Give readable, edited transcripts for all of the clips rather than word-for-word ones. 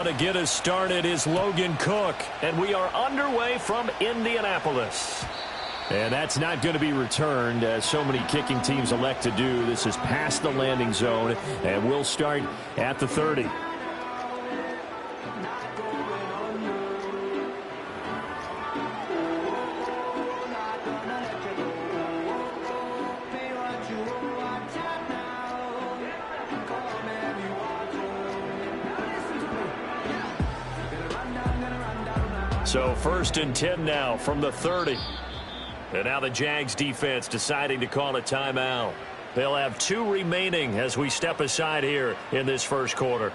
To get us started is Logan Cook, and we are underway from Indianapolis. And that's not going to be returned, as so many kicking teams elect to do. This is past the landing zone, and we'll start at the 30. So 1st and 10 now from the 30. And now the Jags defense deciding to call a timeout. They'll have 2 remaining as we step aside here in this first quarter.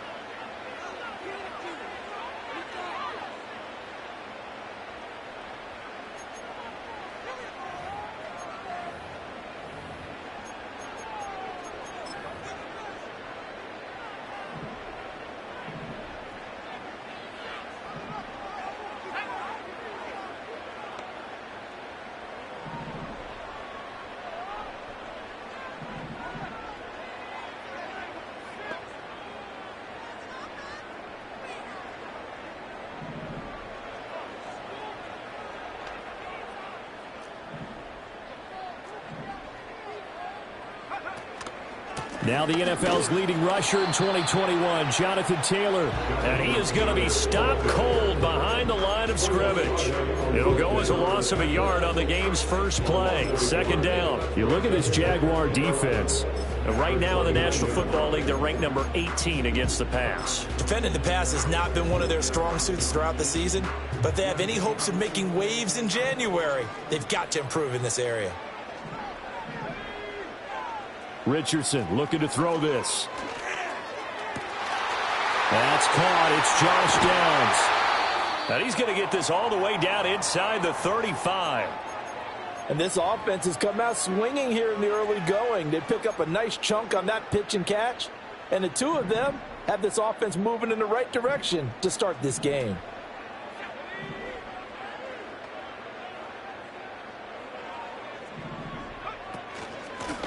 Now the NFL's leading rusher in 2021, Jonathan Taylor. And he is going to be stopped cold behind the line of scrimmage. It'll go as a loss of a yard on the game's first play. 2nd down. You look at this Jaguar defense. And right now in the National Football League, they're ranked number 18 against the pass. Defending the pass has not been one of their strong suits throughout the season, but if they have any hopes of making waves in January, they've got to improve in this area. Richardson looking to throw this. That's caught. It's Josh Downs. And he's going to get this all the way down inside the 35. And this offense has come out swinging here in the early going. They pick up a nice chunk on that pitch and catch. And the 2 of them have this offense moving in the right direction to start this game.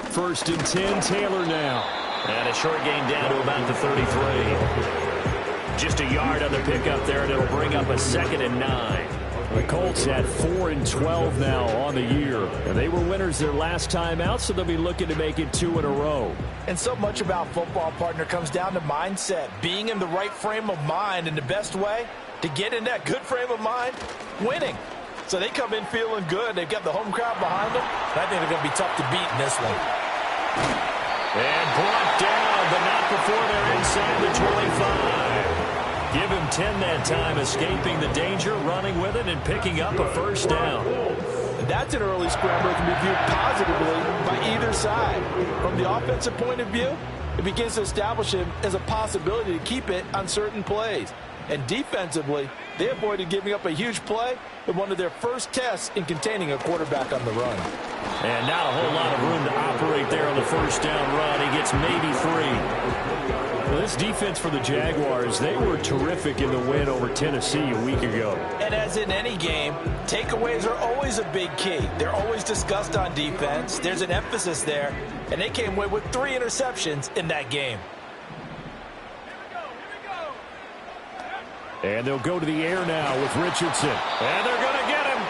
First and 10, Taylor now. And a short gain down to about the 33. Just a yard on the pickup there, and it'll bring up a 2nd and 9. The Colts at 4 and 12 now on the year. And they were winners their last time out, so they'll be looking to make it 2 in a row. And so much about football, partner, comes down to mindset. Being in the right frame of mind, and the best way to get in that good frame of mind, winning. So they come in feeling good. They've got the home crowd behind them. I think they're going to be tough to beat in this one. And brought down, but not before they're inside the 25. Give him 10 that time, escaping the danger, running with it, and picking up a 1st down. That's an early scramble that can be viewed positively by either side. From the offensive point of view, it begins to establish him as a possibility to keep it on certain plays. And defensively, they avoided giving up a huge play in one of their first tests in containing a quarterback on the run. And not a whole lot of room to operate there on the 1st down run. He gets maybe 3. Well, this defense for the Jaguars, they were terrific in the win over Tennessee a week ago. And as in any game, takeaways are always a big key. They're always discussed on defense. There's an emphasis there. And they came away with 3 interceptions in that game. And they'll go to the air now with Richardson. And they're going to get him.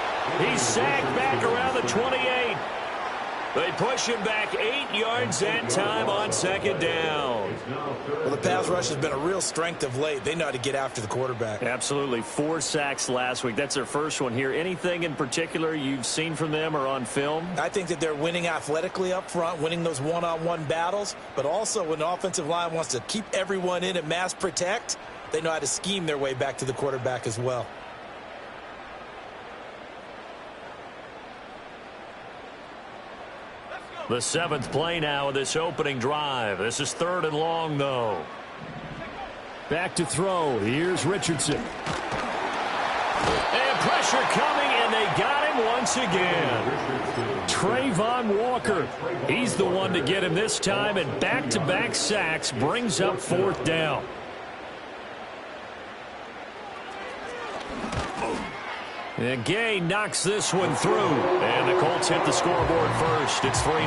He's sacked back around the 28. They push him back 8 yards that time on 2nd down. Well, the pass rush has been a real strength of late. They know how to get after the quarterback. Absolutely. 4 sacks last week. That's their first one here. Anything in particular you've seen from them or on film? I think that they're winning athletically up front, winning those one-on-one battles, but also when the offensive line wants to keep everyone in and mass protect, they know how to scheme their way back to the quarterback as well. The 7th play now of this opening drive. This is 3rd and long, though. Back to throw. Here's Richardson. And pressure coming, and they got him once again. Trayvon Walker. He's the one to get him this time, and back-to-back sacks brings up 4th down. And Gay knocks this one through. And the Colts hit the scoreboard first. It's 3-0.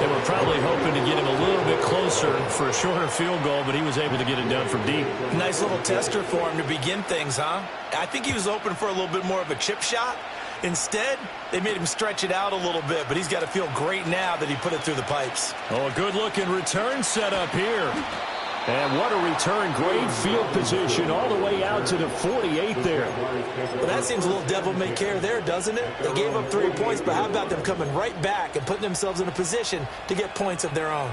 They were probably hoping to get him a little bit closer for a shorter field goal, but he was able to get it done from deep. Nice little tester for him to begin things, huh? I think he was open for a little bit more of a chip shot. Instead, they made him stretch it out a little bit, but he's got to feel great now that he put it through the pipes. Oh, a good-looking return set up here. And what a return. Great field position all the way out to the 48 there. Well, that seems a little devil-may-care there, doesn't it? They gave up 3 points, but how about them coming right back and putting themselves in a position to get points of their own?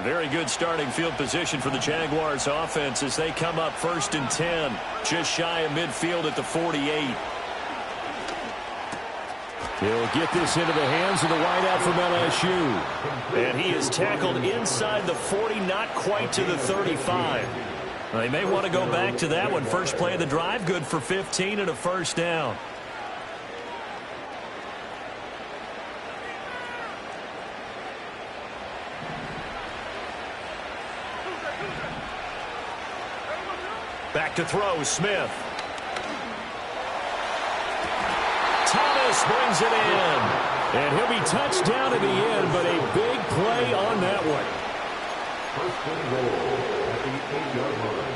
Very good starting field position for the Jaguars offense as they come up 1st and 10, just shy of midfield at the 48. He'll get this into the hands of the wideout from LSU. And he is tackled inside the 40, not quite to the 35. They may want to go back to that one. First play of the drive, good for 15 and a first down. Back to throw, Smith. Thomas brings it in. And he'll be touched down at the end, but a big play on that one. First and goal at the 8-yard line.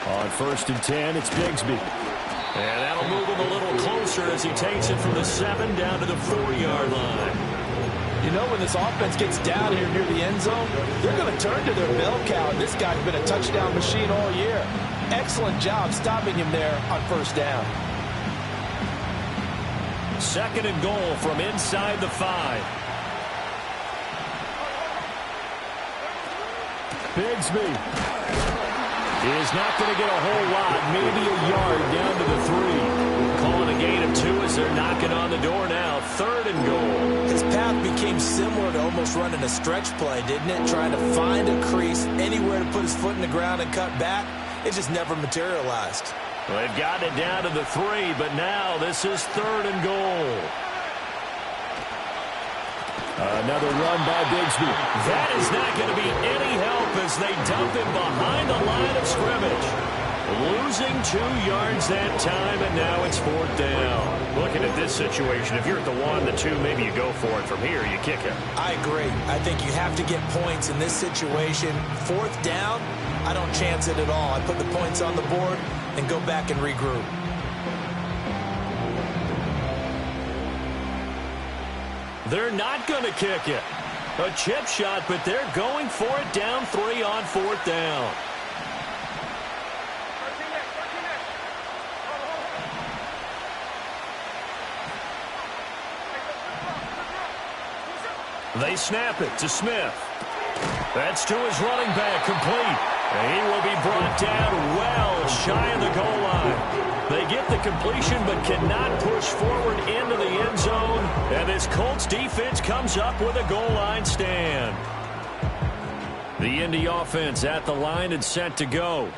On 1st and 10, it's Bigsby. And that'll move him a little closer as he takes it from the 7 down to the 4-yard line. You know, when this offense gets down here near the end zone, they're going to turn to their bell cow, and this guy's been a touchdown machine all year. Excellent job stopping him there on 1st down. 2nd and goal from inside the 5. Bigsby is not going to get a whole lot, maybe a yard down to the 3. Calling a gain of 2 as they're knocking on the door now. 3rd and goal. His path became similar to almost running a stretch play, didn't it? Trying to find a crease, anywhere to put his foot in the ground and cut back. It just never materialized. Well, they've gotten it down to the 3, but now this is 3rd and goal. Another run by Bigsby. That is not going to be any help as they dump him behind the line of scrimmage. Losing 2 yards that time, and now it's 4th down. Looking at this situation, if you're at the 1, the 2, maybe you go for it. From here, you kick it. I agree. I think you have to get points in this situation. 4th down, I don't chance it at all. I put the points on the board and go back and regroup. They're not going to kick it. A chip shot, but they're going for it down 3 on 4th down. They snap it to Smith. That's to his running back, complete. And he will be brought down well shy of the goal line. They get the completion but cannot push forward into the end zone. And this Colts defense comes up with a goal line stand. The Indy offense at the line and set to go.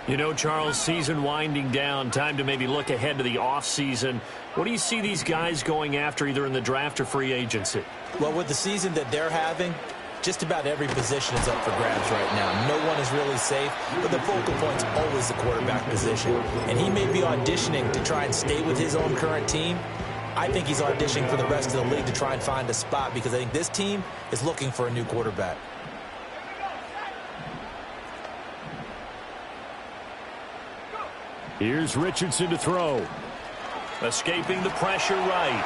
You know, Charles, season winding down, time to maybe look ahead to the offseason. What do you see these guys going after either in the draft or free agency? Well, with the season that they're having, just about every position is up for grabs right now. No one is really safe, but the focal point's always the quarterback position. And he may be auditioning to try and stay with his own current team. I think he's auditioning for the rest of the league to try and find a spot because I think this team is looking for a new quarterback. Here's Richardson to throw. Escaping the pressure right.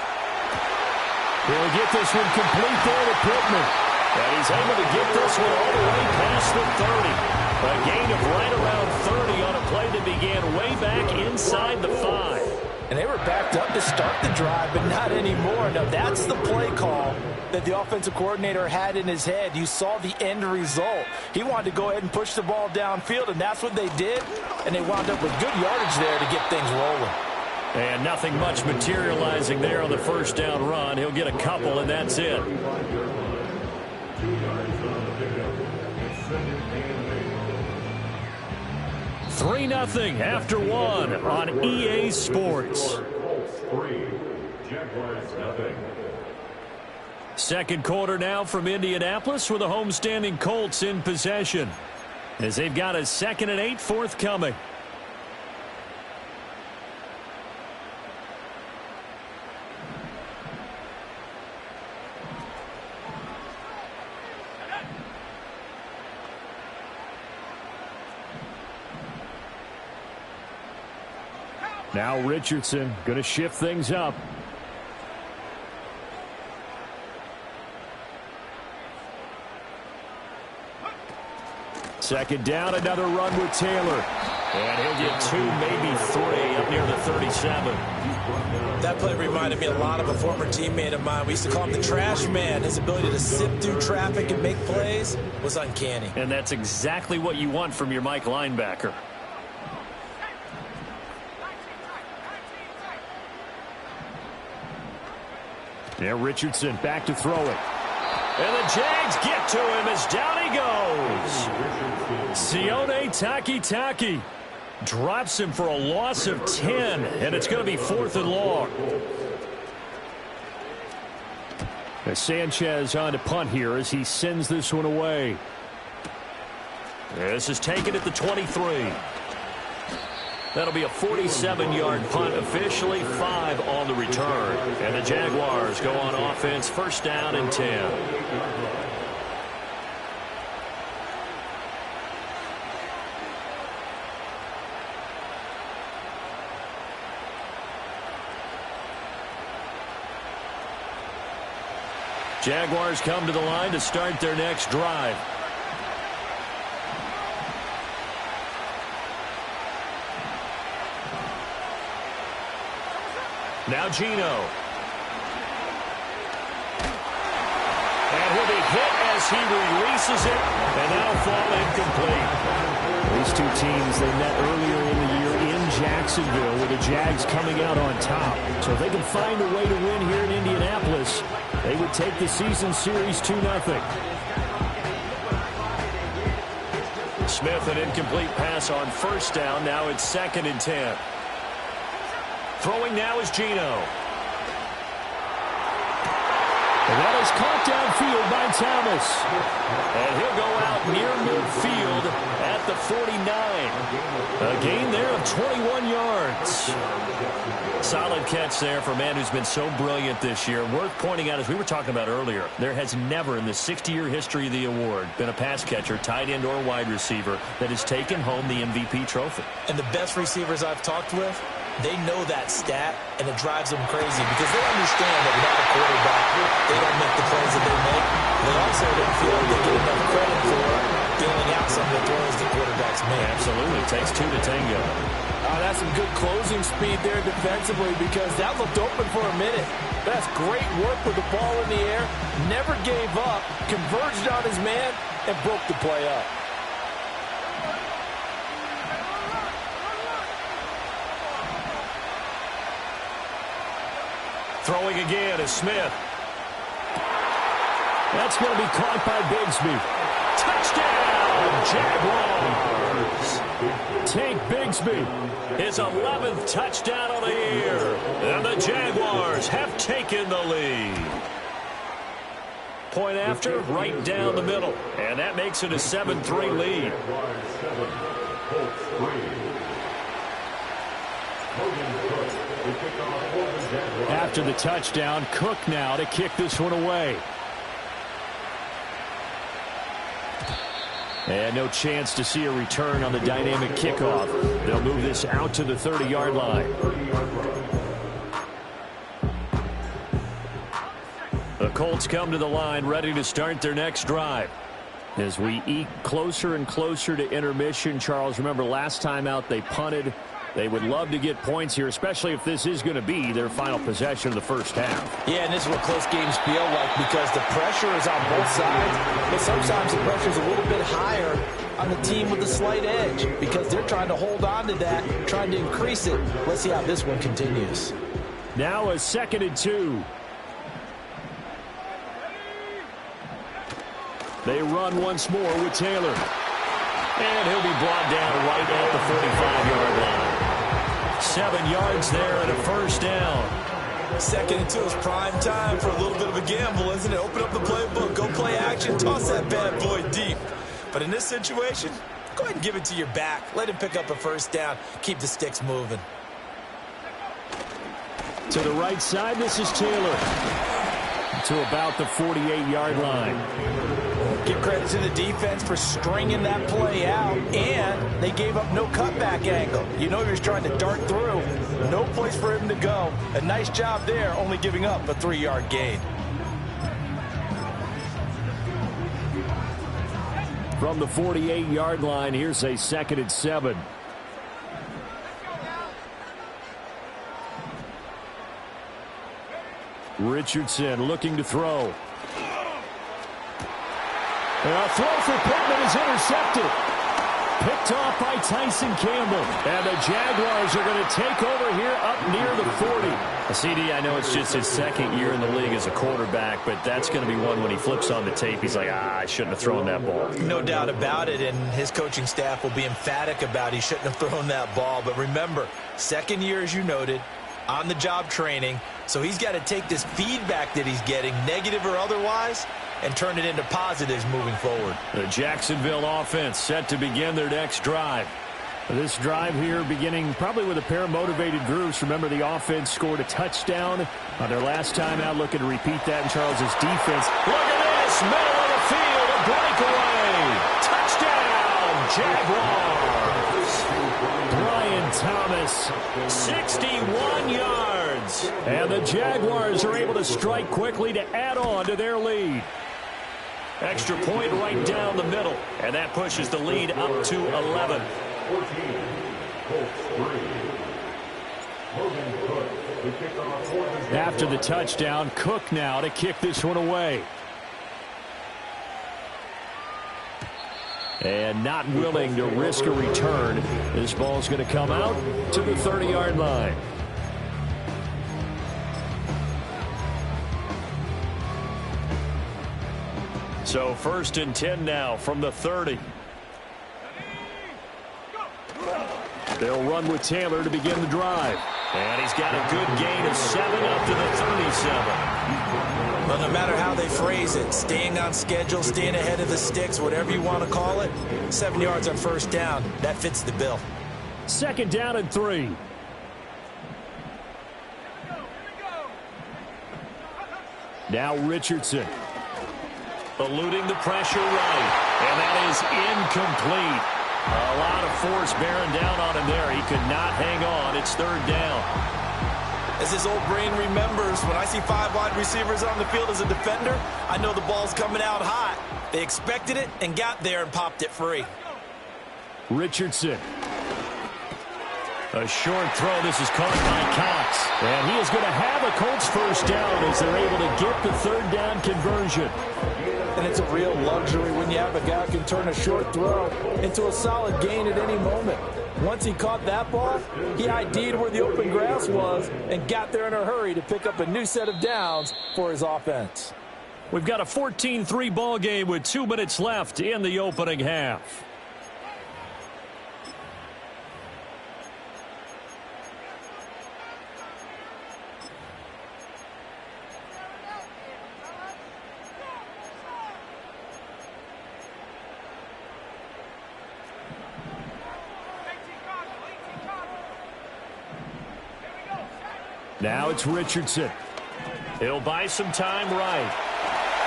He'll get this one complete there to Pittman. And he's able to get this one all the way past the 30. A gain of right around 30 on a play that began way back inside the 5. And they were backed up to start the drive, but not anymore. Now, that's the play call that the offensive coordinator had in his head. You saw the end result. He wanted to go ahead and push the ball downfield, and that's what they did. And they wound up with good yardage there to get things rolling. And nothing much materializing there on the first down run. He'll get a couple, and that's it. 2 yards on the pickup. It's 2nd and 8. 3-0 after 1 on EA Sports. Colts 3, Jaguars 0. Second quarter now from Indianapolis with the homestanding Colts in possession, as they've got a 2nd and 8 forthcoming. Now Richardson going to shift things up. Second down, another run with Taylor. And he'll get 2, maybe 3 up near the 37. That play reminded me a lot of a former teammate of mine. We used to call him the trash man. His ability to sift through traffic and make plays was uncanny. And that's exactly what you want from your Mike linebacker. Now Richardson back to throw it. And the Jags get to him as down he goes. Sione Takitaki drops him for a loss of 10, and it's going to be 4th and long. As Sanchez on to punt here as he sends this one away. This is taken at the 23. That'll be a 47-yard punt, officially 5 on the return. And the Jaguars go on offense, 1st down and 10. Jaguars come to the line to start their next drive. Now Geno. And he'll be hit as he releases it, and that'll fall incomplete. These two teams, they met earlier in the year in Jacksonville with the Jags coming out on top. So if they can find a way to win here in Indianapolis, they would take the season series 2-0. Smith, an incomplete pass on 1st down. Now it's 2nd and 10. Throwing now is Geno. And that is caught downfield by Thomas. And he'll go out near midfield at the 49. A gain there of 21 yards. Solid catch there for a man who's been so brilliant this year. Worth pointing out, as we were talking about earlier, there has never in the 60-year history of the award been a pass catcher, tight end or wide receiver that has taken home the MVP trophy. And the best receivers I've talked with, they know that stat, and it drives them crazy because they understand that without a quarterback, they don't make the plays that they make. They also don't feel like they get enough credit for dealing out some of the throws the quarterbacks make. Absolutely. It takes 2 to tango. That's some good closing speed there defensively because that looked open for a minute. That's great work with the ball in the air. Never gave up, converged on his man, and broke the play up. Throwing again is Smith. That's going to be caught by Bigsby. Touchdown, Jaguars. Tank Bigsby, his 11th touchdown of the year. And the Jaguars have taken the lead. Point after, right down the middle. And that makes it a 7-3 lead. After the touchdown, Cook now to kick this one away. And no chance to see a return on the dynamic kickoff. They'll move this out to the 30-yard line. The Colts come to the line ready to start their next drive. As we eke closer and closer to intermission, Charles, remember last time out they punted. They would love to get points here, especially if this is going to be their final possession of the first half. Yeah, and this is what close games feel like because the pressure is on both sides, but sometimes the pressure is a little bit higher on the team with a slight edge because they're trying to hold on to that, trying to increase it. Let's see how this one continues. Now a 2nd and 2. They run once more with Taylor. And he'll be brought down right at the 45-yard line. 7 yards there and a first down. Second into his prime time for a little bit of a gamble, isn't it? Open up the playbook, go play action, toss that bad boy deep. But in this situation, go ahead and give it to your back. Let him pick up a first down. Keep the sticks moving. To the right side, this is Taylor. To about the 48-yard line. Give credit to the defense for stringing that play out, and they gave up no cutback angle. You know he was trying to dart through. No place for him to go. A nice job there, only giving up a 3-yard gain. From the 48-yard line, here's a 2nd and 7. Richardson looking to throw. And a throw for Pittman is intercepted. Picked off by Tyson Campbell. And the Jaguars are going to take over here up near the 40. CD, I know it's just his 2nd year in the league as a quarterback, but that's going to be one when he flips on the tape, he's like, I shouldn't have thrown that ball. No doubt about it, and his coaching staff will be emphatic about he shouldn't have thrown that ball. But remember, 2nd year, as you noted, on-the-job training, so he's got to take this feedback that he's getting, negative or otherwise, and turn it into positives moving forward. The Jacksonville offense set to begin their next drive. This drive here beginning probably with a pair of motivated groups. Remember, the offense scored a touchdown on their last time out. Looking to repeat that in Charles's defense. Look at this, middle of the field, a breakaway. Touchdown, Jaguars. Brian Thomas, 61 yards. And the Jaguars are able to strike quickly to add on to their lead. Extra point right down the middle, and that pushes the lead up to 11. 14, Colts 3. After the touchdown, Cook now to kick this one away. And not willing to risk a return. This ball's going to come out to the 30-yard line. So 1st and 10 now from the 30. They'll run with Taylor to begin the drive. And he's got a good gain of 7 up to the 37. Well, no matter how they phrase it, staying on schedule, staying ahead of the sticks, whatever you want to call it, 7 yards on first down, that fits the bill. 2nd down and 3. Now Richardson. Eluding the pressure right. And that is incomplete. A lot of force bearing down on him there. He could not hang on. It's 3rd down. As his old brain remembers, when I see 5 wide receivers on the field as a defender, I know the ball's coming out hot. They expected it and got there and popped it free. Richardson. A short throw. This is caught by Cox. And he is going to have a Colts first down as they're able to get the 3rd down conversion. And it's a real luxury when you have a guy who can turn a short throw into a solid gain at any moment. Once he caught that ball, he ID'd where the open grass was and got there in a hurry to pick up a new set of downs for his offense. We've got a 14-3 ball game with 2 minutes left in the opening half. Now it's Richardson. He'll buy some time right.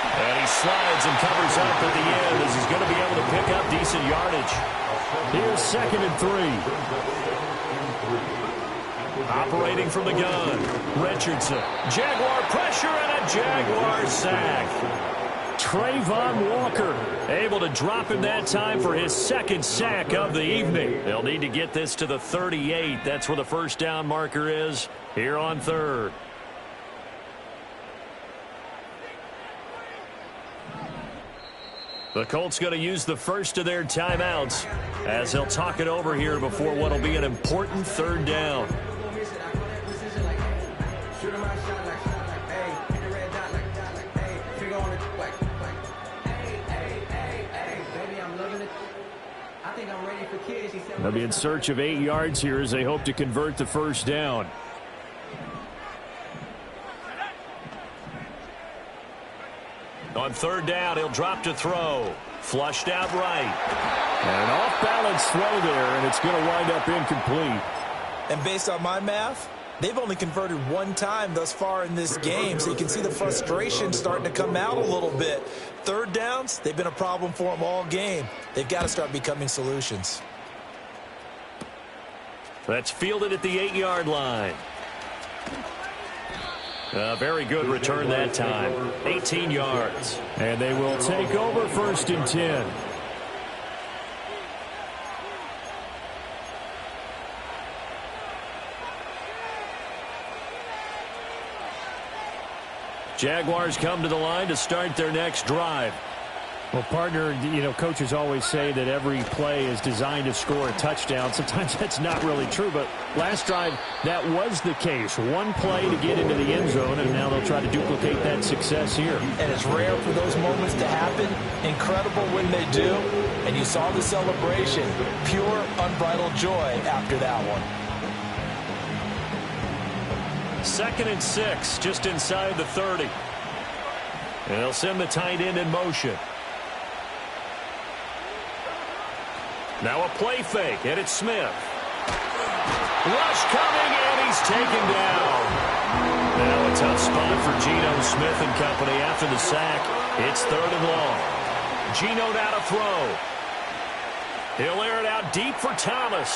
And he slides and covers up at the end as he's going to be able to pick up decent yardage. Here's 2nd and 3. Operating from the gun. Richardson. Jaguar pressure and a Jaguar sack. Trayvon Walker able to drop him that time for his 2nd sack of the evening. They'll need to get this to the 38. That's where the first down marker is here on 3rd. The Colts going to use the first of their timeouts as they'll talk it over here before what will be an important 3rd down. think I'm ready for kids. She said, They'll be in search of 8 yards here as they hope to convert the first down. On third down, he'll drop to throw. Flushed out right. And an off-balance throw there, and it's going to wind up incomplete. And based on my math, they've only converted one time thus far in this game, so you can see the frustration starting to come out a little bit. Third downs, they've been a problem for them all game. They've got to start becoming solutions. That's fielded at the 8-yard line. A very good return that time. 18 yards. And they will take over first and 10. Jaguars come to the line to start their next drive. Well, partner, coaches always say that every play is designed to score a touchdown. Sometimes that's not really true, but last drive, that was the case. One play to get into the end zone, and now they'll try to duplicate that success here. And it's rare for those moments to happen. Incredible when they do. And you saw the celebration. Pure, unbridled joy after that one. 2nd and 6, just inside the 30. And they'll send the tight end in motion. Now a play fake, and it's Smith. Rush coming, and he's taken down. Now a tough spot for Geno Smith and company after the sack. It's 3rd and long. Geno now to throw. He'll air it out deep for Thomas.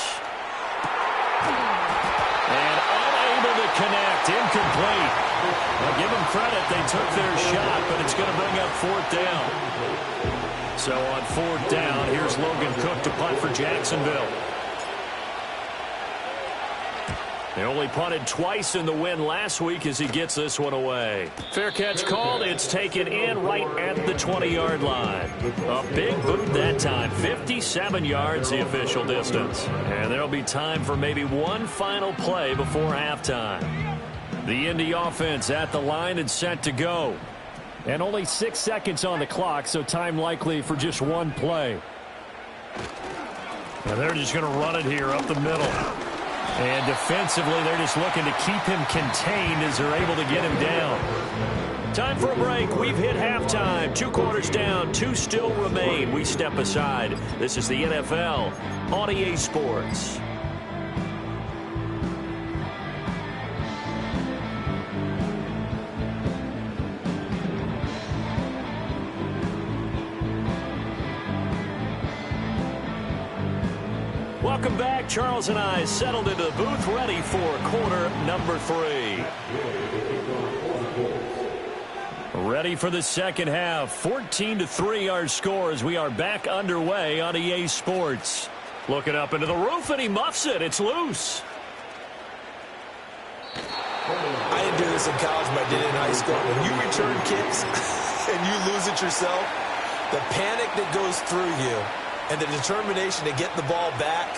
And unable to connect, incomplete. Well, give them credit, they took their shot, but it's going to bring up 4th down. So on 4th down, here's Logan Cook to punt for Jacksonville. They only punted twice in the win last week as he gets this one away. Fair catch called. It's taken in right at the 20-yard line. A big boot that time. 57 yards the official distance. And there'll be time for maybe one final play before halftime. The Indy offense at the line and set to go. And only 6 seconds on the clock, so time likely for just one play. And they're just going to run it here up the middle. And defensively, they're just looking to keep him contained as they're able to get him down. Time for a break. We've hit halftime. 2 quarters down, 2 still remain. We step aside. This is the NFL on EA Sports. Welcome back. Charles and I settled into the booth, ready for quarter number 3. Ready for the second half. 14-3 our score as we are back underway on EA Sports. Looking up into the roof, and he muffs it. It's loose. I didn't do this in college, but I did it in high school. When you return kicks and you lose it yourself, the panic that goes through you and the determination to get the ball back,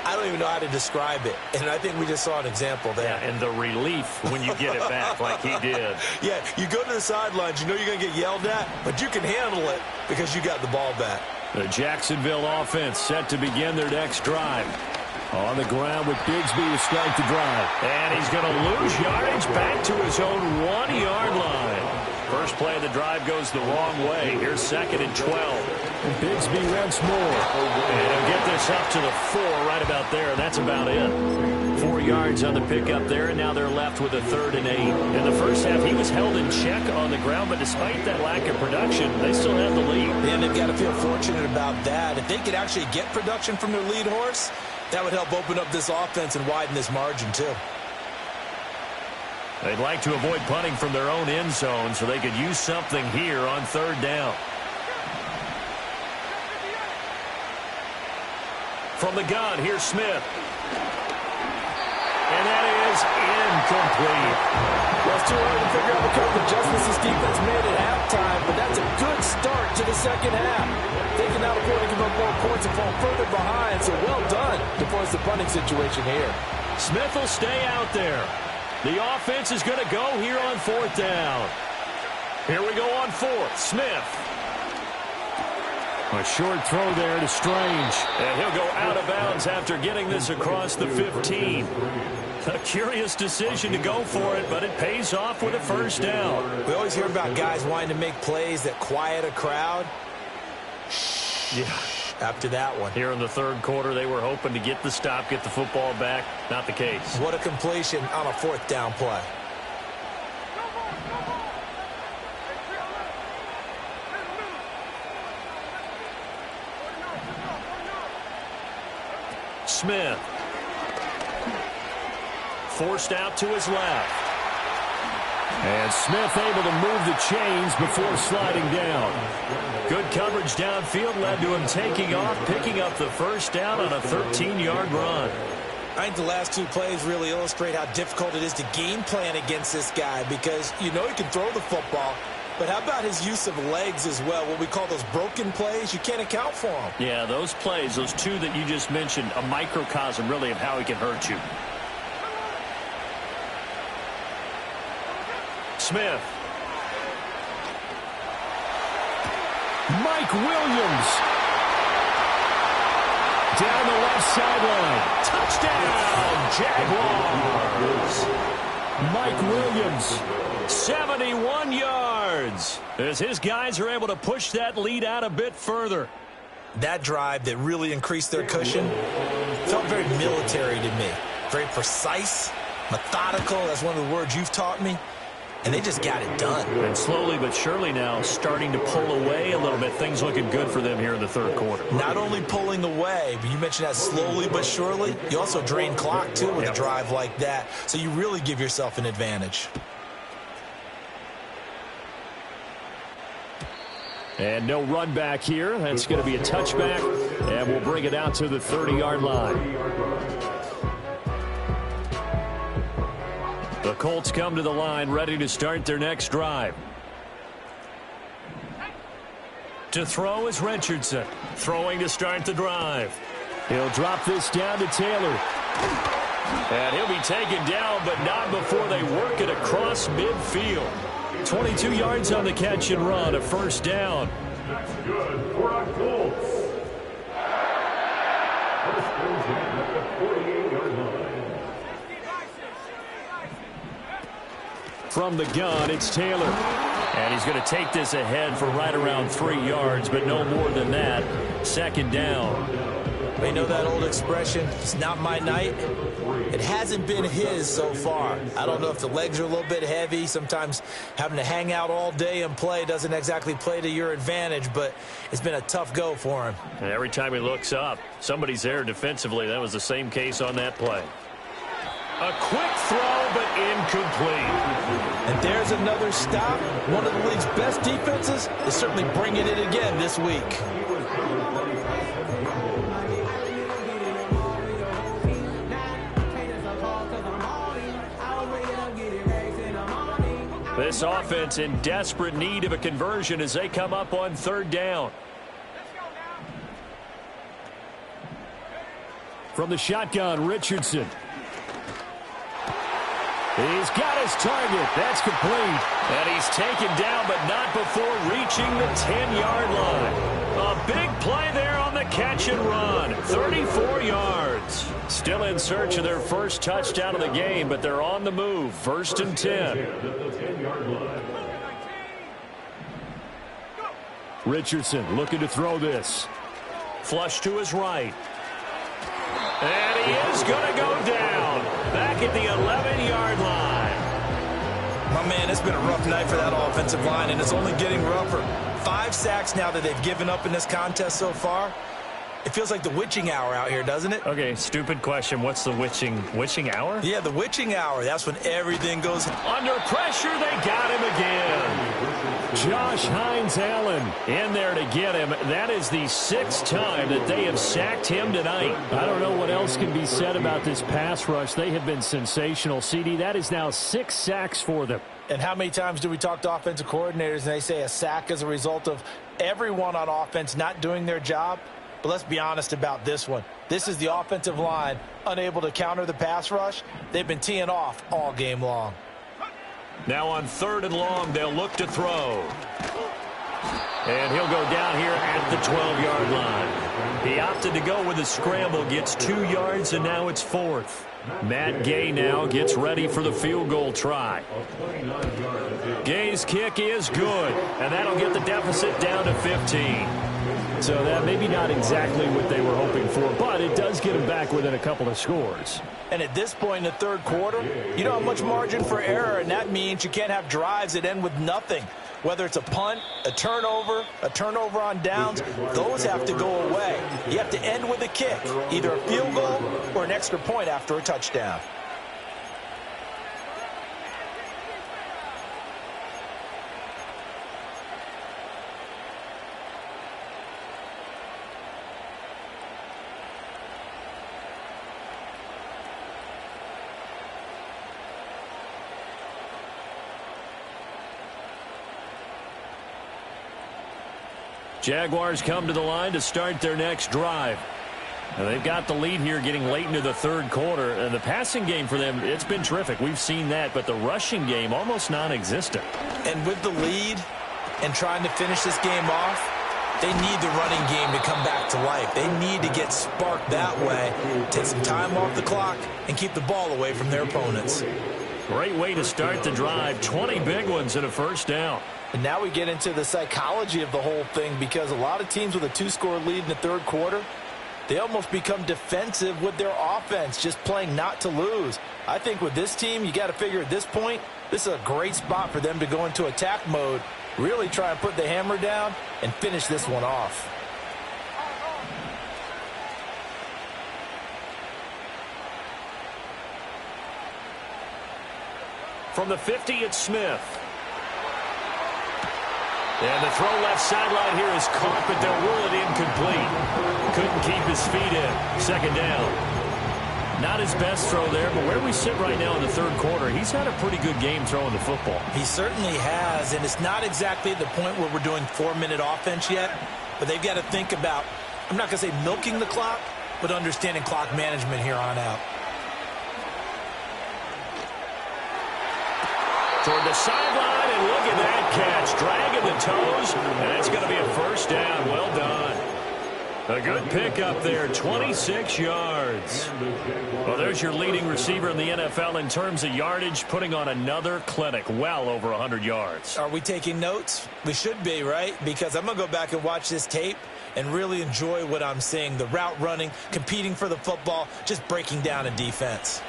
I don't even know how to describe it. And I think we just saw an example there. Yeah, and the relief when you get it back like he did. Yeah, you go to the sidelines, you know you're going to get yelled at, but you can handle it because you got the ball back. The Jacksonville offense set to begin their next drive. On the ground with Bigsby to start the drive. And he's going to lose yardage back to his own 1-yard line. First play of the drive goes the wrong way. Here's 2nd and 12. And Bigsby once more. And he'll get this up to the 4 right about there, and that's about it. 4 yards on the pickup there, and now they're left with a 3rd and 8. In the first half, he was held in check on the ground, but despite that lack of production, they still have the lead. And they've got to feel fortunate about that. If they could actually get production from their lead horse, that would help open up this offense and widen this margin, too. They'd like to avoid punting from their own end zone so they could use something here on 3rd down. From the gun, here's Smith. And that is incomplete. Well, it's too early to figure out what kind of adjustments this defense made at halftime, but that's a good start to the second half. They can now afford to give up more points and fall further behind, so well done to force the punting situation here. Smith will stay out there. The offense is going to go here on 4th down. Here we go on 4th. Smith. A short throw there to Strange. And he'll go out of bounds after getting this across the 15. A curious decision to go for it, but it pays off with a first down. We always hear about guys wanting to make plays that quiet a crowd. Yeah. After that one. Here in the third quarter, they were hoping to get the stop, get the football back. Not the case. What a completion on a fourth down play. Smith. Forced out to his left. And Smith able to move the chains before sliding down. Good coverage downfield led to him taking off, picking up the first down on a 13-yard run. I think the last two plays really illustrate how difficult it is to game plan against this guy because you know he can throw the football, but how about his use of legs as well? What we call those broken plays, you can't account for them. Yeah, those plays, those two that you just mentioned, a microcosm really of how he can hurt you. Smith. Mike Williams. Down the left sideline. Touchdown, Jaguars. Mike Williams, 71 yards. As his guys are able to push that lead out a bit further. That drive that really increased their cushion felt very military to me. Very precise, methodical. That's one of the words you've taught me. And they just got it done. And slowly but surely now starting to pull away a little bit. Things looking good for them here in the third quarter. Not only pulling away, but you mentioned that slowly but surely. You also drain clock, too, with a drive like that. So you really give yourself an advantage. And no run back here. That's going to be a touchback. And we'll bring it out to the 30-yard line. The Colts come to the line, ready to start their next drive. To throw is Richardson. Throwing to start the drive. He'll drop this down to Taylor. And he'll be taken down, but not before they work it across midfield. 22 yards on the catch and run, a first down. That's good for our Colts. First goes in at the 48-yard line. From the gun, it's Taylor. And he's going to take this ahead for right around 3 yards, but no more than that. Second down. You know that old expression, it's not my night? It hasn't been his so far. I don't know if the legs are a little bit heavy. Sometimes having to hang out all day and play doesn't exactly play to your advantage, but it's been a tough go for him. And every time he looks up, somebody's there defensively. That was the same case on that play. A quick throw, but incomplete. And there's another stop. One of the league's best defenses is certainly bringing it again this week. This offense in desperate need of a conversion as they come up on third down. From the shotgun, Richardson. He's got his target. That's complete. And he's taken down, but not before reaching the 10-yard line. A big play there on the catch and run. 34 yards. Still in search of their first touchdown of the game, but they're on the move. First and 10. Richardson looking to throw this. Flush to his right. And he is going to go down. Back at the 11-yard line. My man, it's been a rough night for that offensive line, and it's only getting rougher. 5 sacks now that they've given up in this contest so far. It feels like the witching hour out here, doesn't it? Okay, stupid question. What's the witching hour? Yeah, the witching hour. That's when everything goes. Under pressure, they got him again. Josh Hines-Allen in there to get him. That is the 6th time that they have sacked him tonight. I don't know what else can be said about this pass rush. They have been sensational, CD. That is now 6 sacks for them. And how many times do we talk to offensive coordinators and they say a sack is a result of everyone on offense not doing their job? But let's be honest about this one. This is the offensive line unable to counter the pass rush. They've been teeing off all game long. Now on 3rd and long, they'll look to throw. And he'll go down here at the 12-yard line. He opted to go with a scramble, gets 2 yards, and now it's 4th. Matt Gay now gets ready for the field goal try. Gay's kick is good, and that'll get the deficit down to 15. So that maybe not exactly what they were hoping for, but it does get them back within a couple of scores. And at this point in the third quarter, you don't have much margin for error, and that means you can't have drives that end with nothing. Whether it's a punt, a turnover on downs, those have to go away. You have to end with a kick, either a field goal or an extra point after a touchdown. Jaguars come to the line to start their next drive. And they've got the lead here getting late into the third quarter. And the passing game for them, it's been terrific. We've seen that, but the rushing game almost non-existent. And with the lead and trying to finish this game off, they need the running game to come back to life. They need to get sparked that way, take some time off the clock, and keep the ball away from their opponents. Great way to start the drive. 20 big ones and a first down. And now we get into the psychology of the whole thing, because a lot of teams with a 2-score lead in the third quarter, they almost become defensive with their offense, just playing not to lose. I think with this team, you got to figure at this point, this is a great spot for them to go into attack mode, really try and put the hammer down and finish this one off. From the 50, it's Smith. And the throw left sideline here is caught, but they'll rule it incomplete. Couldn't keep his feet in. Second down. Not his best throw there, but where we sit right now in the third quarter, he's had a pretty good game throwing the football. He certainly has, and it's not exactly at the point where we're doing 4-minute offense yet, but they've got to think about, I'm not going to say milking the clock, but understanding clock management here on out. Toward the sideline, and look at that catch. Dragging the toes, and it's going to be a first down. Well done. A good pickup there, 26 yards. Well, there's your leading receiver in the NFL in terms of yardage, putting on another clinic, well over 100 yards. Are we taking notes? We should be, right? Because I'm going to go back and watch this tape and really enjoy what I'm seeing. The route running, competing for the football, just breaking down a defense.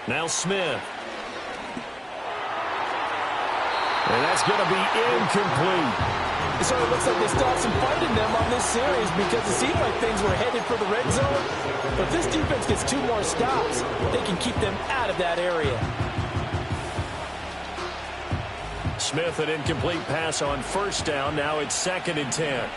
Now Smith. And that's going to be incomplete. So it looks like they still have some fight in them on this series, because it seemed like things were headed for the red zone. But if this defense gets 2 more stops, they can keep them out of that area. Smith, an incomplete pass on first down. Now it's 2nd and 10.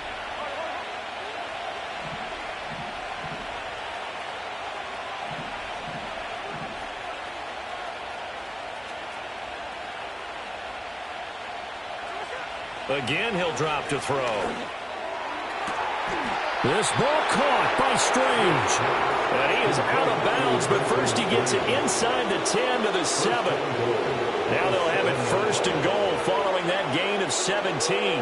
Again, he'll drop to throw. This ball caught by Strange. And he is out of bounds, but first he gets it inside the 10 to the 7. Now they'll have it 1st and goal following that gain of 17.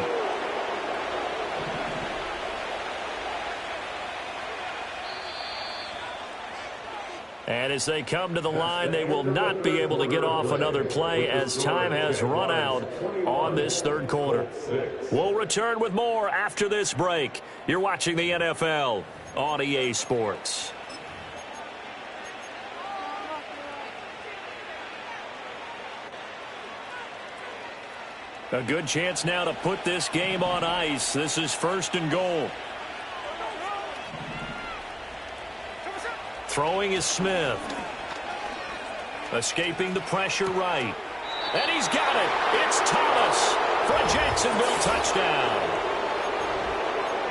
And as they come to the line, they will not be able to get off another play as time has run out on this third quarter. We'll return with more after this break. You're watching the NFL on EA Sports. A good chance now to put this game on ice. This is 1st and goal. Throwing is Smith. Escaping the pressure right. And he's got it. It's Thomas for a Jacksonville touchdown.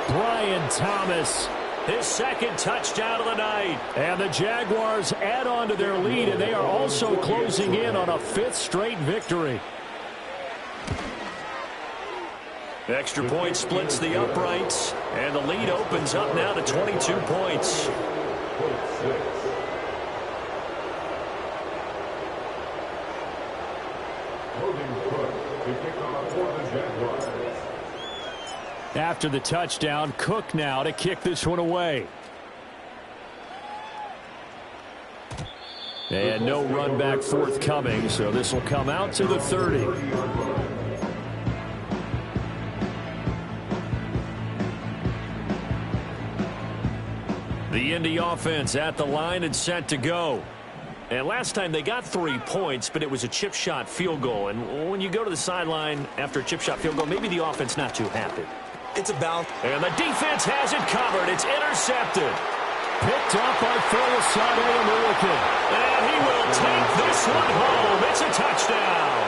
Brian Thomas, his 2nd touchdown of the night. And the Jaguars add on to their lead, and they are also closing in on a 5th straight victory. The extra point splits the uprights, and the lead opens up now to 22 points. After the touchdown, Cook now to kick this one away. And no run back forthcoming, so this will come out to the 30. The Indy offense at the line and set to go. And last time they got 3 points, but it was a chip shot field goal. And when you go to the sideline after a chip shot field goal, maybe the offense not too happy. It's a bounce. And the defense has it covered. It's intercepted. Picked up by Felisade American. And he will take this one home. It's a touchdown.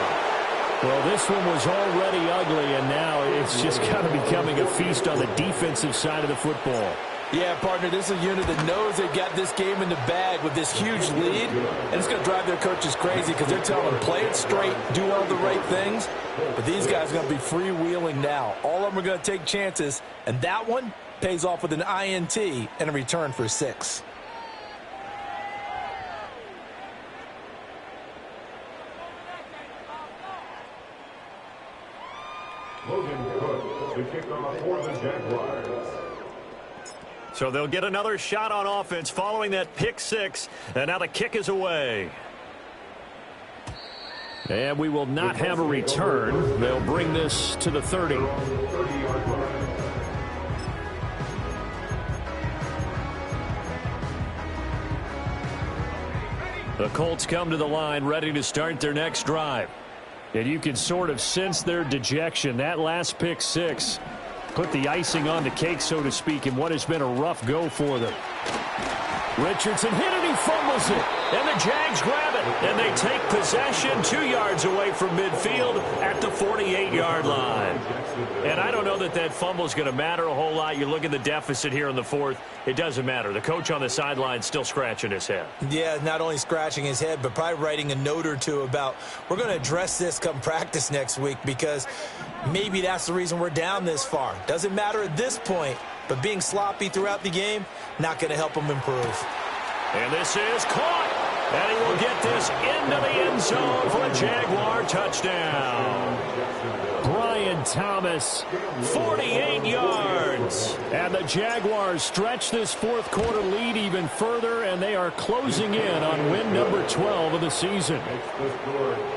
Well, this one was already ugly, and now it's just kind of becoming a feast on the defensive side of the football. Yeah, partner, this is a unit that knows they've got this game in the bag with this huge lead, and it's going to drive their coaches crazy because they're telling them, play it straight, do all the right things. But these guys are going to be freewheeling now. All of them are going to take chances, and that one pays off with an INT and a return for 6. Logan Cook, the kickoff for the Jaguars. So they'll get another shot on offense following that pick 6, and now the kick is away. And we will not have a return. They'll bring this to the 30. The Colts come to the line ready to start their next drive. And you can sort of sense their dejection. That last pick 6 put the icing on the cake, so to speak, in what has been a rough go for them. Richardson hit it, he fumbles it, and the Jags grab it, and they take possession 2 yards away from midfield at the 48-yard line. And I don't know that that fumble is going to matter a whole lot. You look at the deficit here in the 4th, it doesn't matter. The coach on the sideline still scratching his head. Yeah, not only scratching his head, but probably writing a note or two about, we're going to address this come practice next week, because maybe that's the reason we're down this far. Doesn't matter at this point, but being sloppy throughout the game, not going to help him improve. And this is caught. And he will get this into the end zone for a Jaguar touchdown. Brian Thomas, 48 yards. And the Jaguars stretch this 4th quarter lead even further, and they are closing in on win number 12 of the season.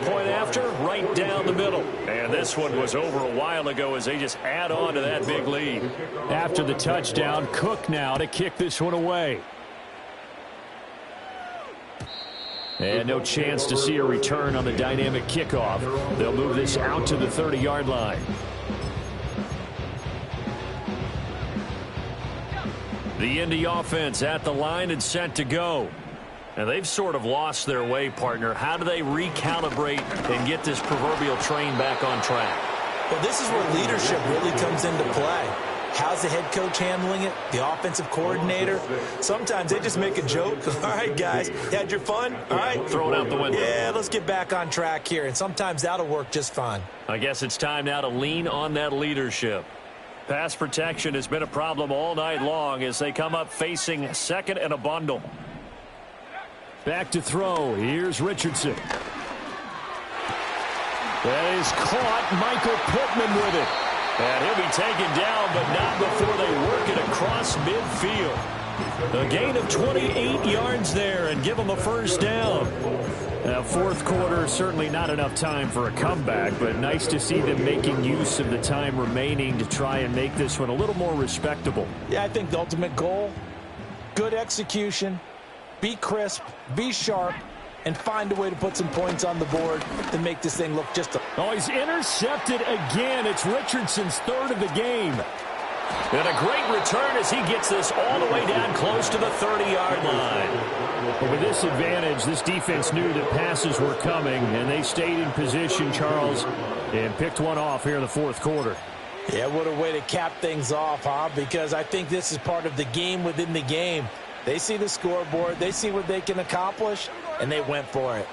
Point after, right down the middle. And this one was over a while ago as they just add on to that big lead. After the touchdown, Cook now to kick this one away. And no chance to see a return on the dynamic kickoff. They'll move this out to the 30-yard line. The Indy offense at the line and set to go. And they've sort of lost their way, partner. How do they recalibrate and get this proverbial train back on track? Well, this is where leadership really comes into play. How's the head coach handling it? The offensive coordinator? Sometimes they just make a joke. All right, guys, you had your fun? All right. Throw it out the window. Yeah, let's get back on track here. And sometimes that'll work just fine. I guess it's time now to lean on that leadership. Pass protection has been a problem all night long as they come up facing 2nd and a bundle. Back to throw. Here's Richardson. That is caught. Michael Pittman with it. And he'll be taken down, but not before they work it across midfield. A gain of 28 yards there and give them a first down. Now, 4th quarter, certainly not enough time for a comeback, but nice to see them making use of the time remaining to try and make this one a little more respectable. Yeah, I think the ultimate goal, good execution, be crisp, be sharp, and find a way to put some points on the board to make this thing look just a... Oh, he's intercepted again. It's Richardson's 3rd of the game. And a great return as he gets this all the way down close to the 30-yard line. But with this advantage, this defense knew that passes were coming, and they stayed in position, Charles, and picked one off here in the 4th quarter. Yeah, what a way to cap things off, huh? Because I think this is part of the game within the game. They see the scoreboard, they see what they can accomplish, and they went for it.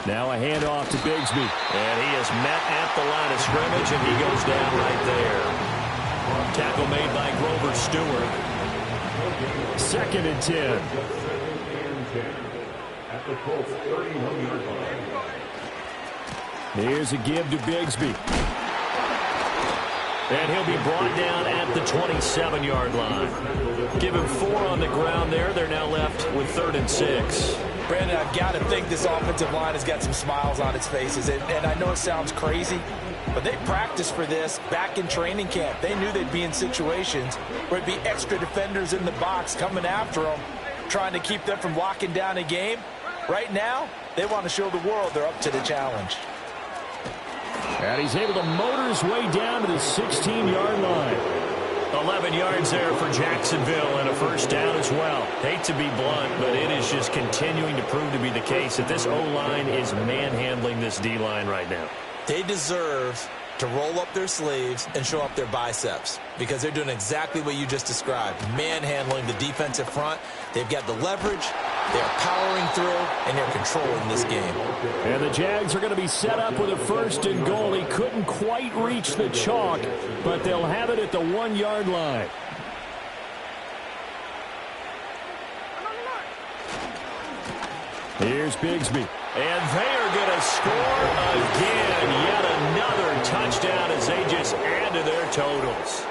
Now a handoff to Bigsby. And he is met at the line of scrimmage, and he goes down right there. Tackle made by Grover Stewart. 2nd and 10. At the Colts 31-yard line. Here's a give to Bigsby. And he'll be brought down at the 27-yard line. Give him 4 on the ground there. They're now left with 3rd and 6. Brandon, I've got to think this offensive line has got some smiles on its faces. And I know it sounds crazy, but they practiced for this back in training camp. They knew they'd be in situations where it'd be extra defenders in the box coming after them, trying to keep them from locking down a game. Right now, they want to show the world they're up to the challenge. And he's able to motor his way down to the 16-yard line. 11 yards there for Jacksonville and a first down as well. Hate to be blunt, but it is just continuing to prove to be the case that this O-line is manhandling this D-line right now. They deserve to roll up their sleeves and show up their biceps because they're doing exactly what you just described, manhandling the defensive front. They've got the leverage, they're powering through, and they're controlling this game. And the Jags are going to be set up with a 1st and goal. He couldn't quite reach the chalk, but they'll have it at the 1-yard line. Here's Bigsby. And they are going to score again. Yet another touchdown as they just add to their totals.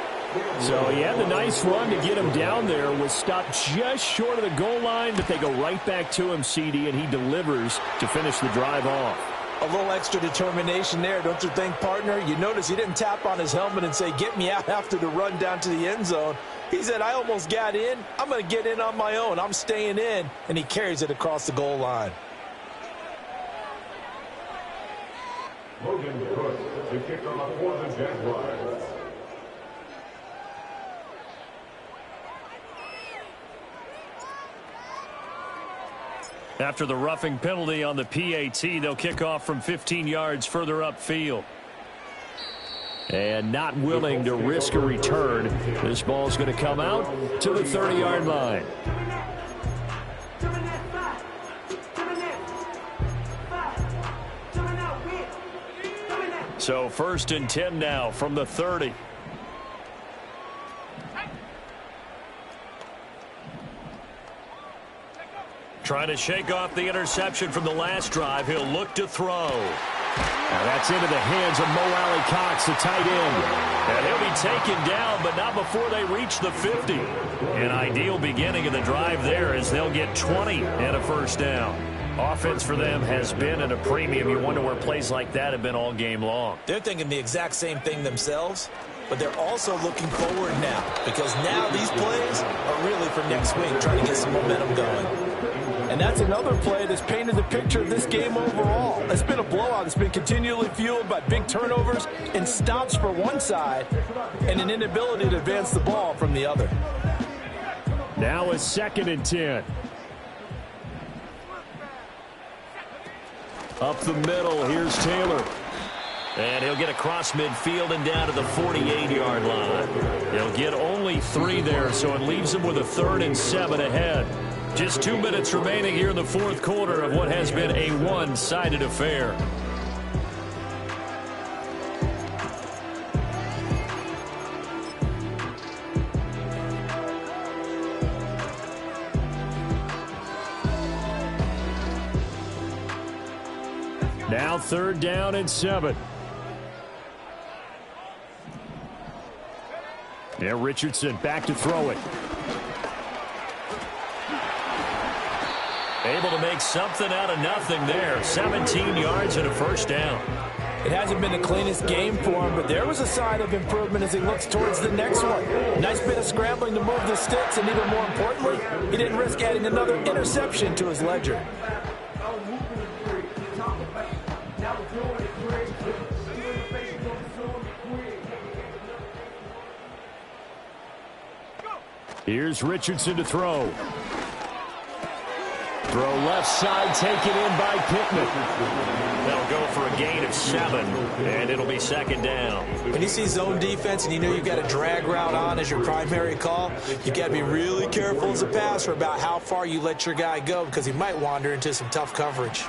So he had the nice run to get him down there. Was stopped just short of the goal line, but they go right back to him, CD, and he delivers to finish the drive off. A little extra determination there, don't you think, partner? You notice he didn't tap on his helmet and say, get me out after the run down to the end zone. He said, I almost got in. I'm going to get in on my own. I'm staying in. And he carries it across the goal line. Logan Cook, the kicker for the Jaguars. After the roughing penalty on the PAT, they'll kick off from 15 yards further upfield. And not willing to risk a return, this ball's going to come out to the 30-yard line. So 1st and 10 now from the 30. Trying to shake off the interception from the last drive. He'll look to throw. Now that's into the hands of Mo Alley Cox, the tight end. And he'll be taken down, but not before they reach the 50. An ideal beginning of the drive there as they'll get 20 and a first down. Offense for them has been at a premium. You wonder where plays like that have been all game long. They're thinking the exact same thing themselves, but they're also looking forward now because now these plays are really for next week, trying to get some momentum going. And that's another play that's painted the picture of this game overall. It's been a blowout. It's been continually fueled by big turnovers and stops for one side and an inability to advance the ball from the other. Now a 2nd and 10. Up the middle, here's Taylor. And he'll get across midfield and down to the 48-yard line. He'll get only 3 there, so it leaves him with a 3rd and 7 ahead. Just 2 minutes remaining here in the 4th quarter of what has been a one-sided affair. Now 3rd down and 7. Yeah, Richardson back to throw it. Able to make something out of nothing there. 17 yards and a first down. It hasn't been the cleanest game for him, but there was a sign of improvement as he looks towards the next one. Nice bit of scrambling to move the sticks, and even more importantly, he didn't risk adding another interception to his ledger. Here's Richardson to throw. Throw left side, taken in by Pittman. They'll go for a gain of 7, and it'll be 2nd down. When you see zone defense and you know you've got a drag route on as your primary call, you got to be really careful as a passer about how far you let your guy go because he might wander into some tough coverage.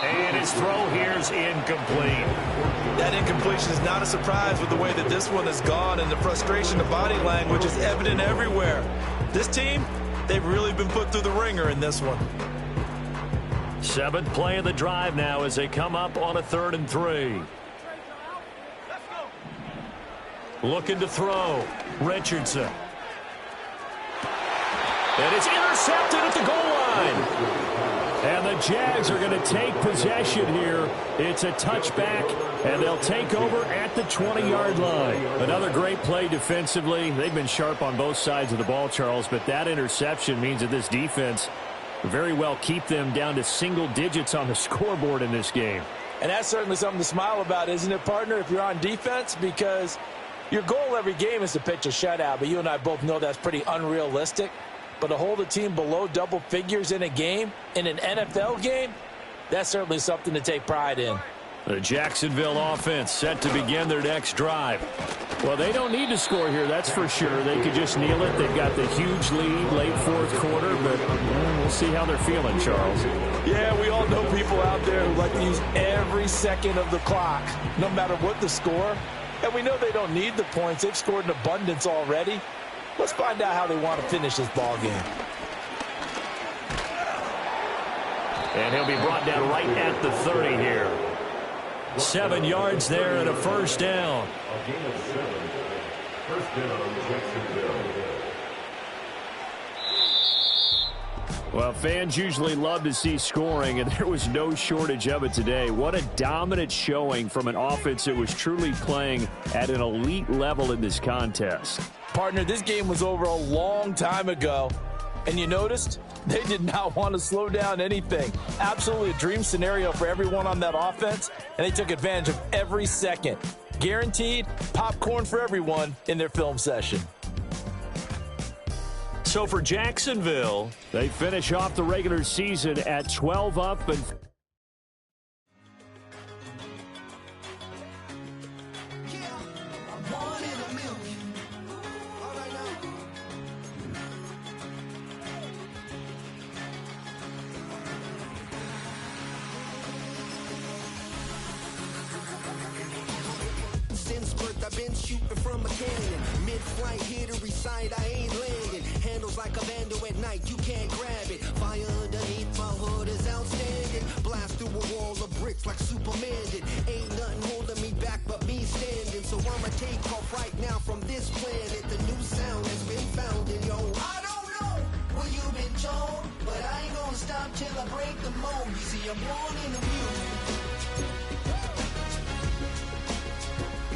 And his throw here's incomplete. That incompletion is not a surprise with the way that this one has gone, and the frustration of body language is evident everywhere. This team, they've really been put through the ringer in this one. Seventh play of the drive now as they come up on a 3rd and 3. Looking to throw. Richardson. And it's intercepted at the goal line. And the Jags are going to take possession here. It's a touchback, and they'll take over at the 20-yard line. Another great play defensively. They've been sharp on both sides of the ball, Charles, but that interception means that this defense very well keep them down to single digits on the scoreboard in this game. And that's certainly something to smile about, isn't it, partner, if you're on defense? Because your goal every game is to pitch a shutout, but you and I both know that's pretty unrealistic. But to hold a team below double figures in a game, in an NFL game, that's certainly something to take pride in. The Jacksonville offense set to begin their next drive. Well, they don't need to score here, that's for sure. They could just kneel it. They've got the huge lead, late 4th quarter, but we'll see how they're feeling, Charles. Yeah, we all know people out there who like to use every second of the clock, no matter what the score. And we know they don't need the points. They've scored in abundance already. Let's find out how they want to finish this ball game. And he'll be brought down right at the 30 here. 7 yards there and a first down. A gain of 7. First down, Jacksonville. Well, fans usually love to see scoring, and there was no shortage of it today. What a dominant showing from an offense that was truly playing at an elite level in this contest. Partner, this game was over a long time ago, and you noticed they did not want to slow down anything. Absolutely a dream scenario for everyone on that offense, and they took advantage of every second. Guaranteed popcorn for everyone in their film session. So for Jacksonville, they finish off the regular season at 12 up and I've been shooting from a cannon. Mid-flight, here to recite, I ain't landing. Handles like a vandal at night, you can't grab it. Fire underneath my hood is outstanding. Blast through a wall of bricks like Superman did. Ain't nothing holding me back but me standing. So I'ma take off right now from this planet. The new sound has been found in yo. I don't know where you've been told, but I ain't gonna stop till I break the mold. You see, I'm born in the music.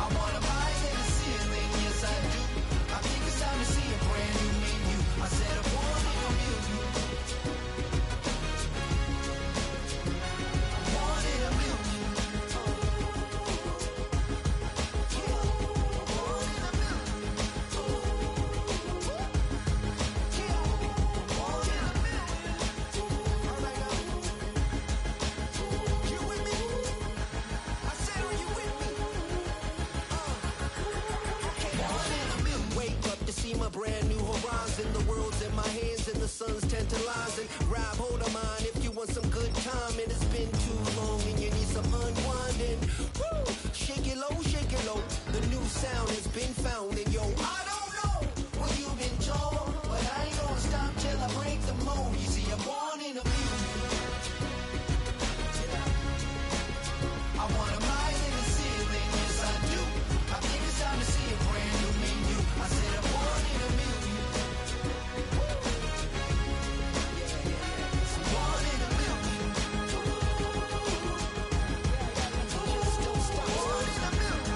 I wanna rise in the ceiling, yes I do. I think it's time to see a brand new menu. I said I'm born in the music. I'm born in the music. I'm born in the music. I'm born in the music. All right now. You with me? I said, are you with me? Wake up to see my brand new horizon. The world's in my hands and the sun's tantalizing. Grab hold of mine if you want some good time. And it's been too long and you need some unwinding. Woo! Shake it low. The new sound has been found. And yo, I don't know what you've been told, but I ain't gonna stop till I break the mold. You see, I'm born in a music. I wanna rise in the ceiling, yes I do. I think it's time to see a brand new menu. I said I'm born in a million. I'm born in a million. Just don't stop. Born in a million.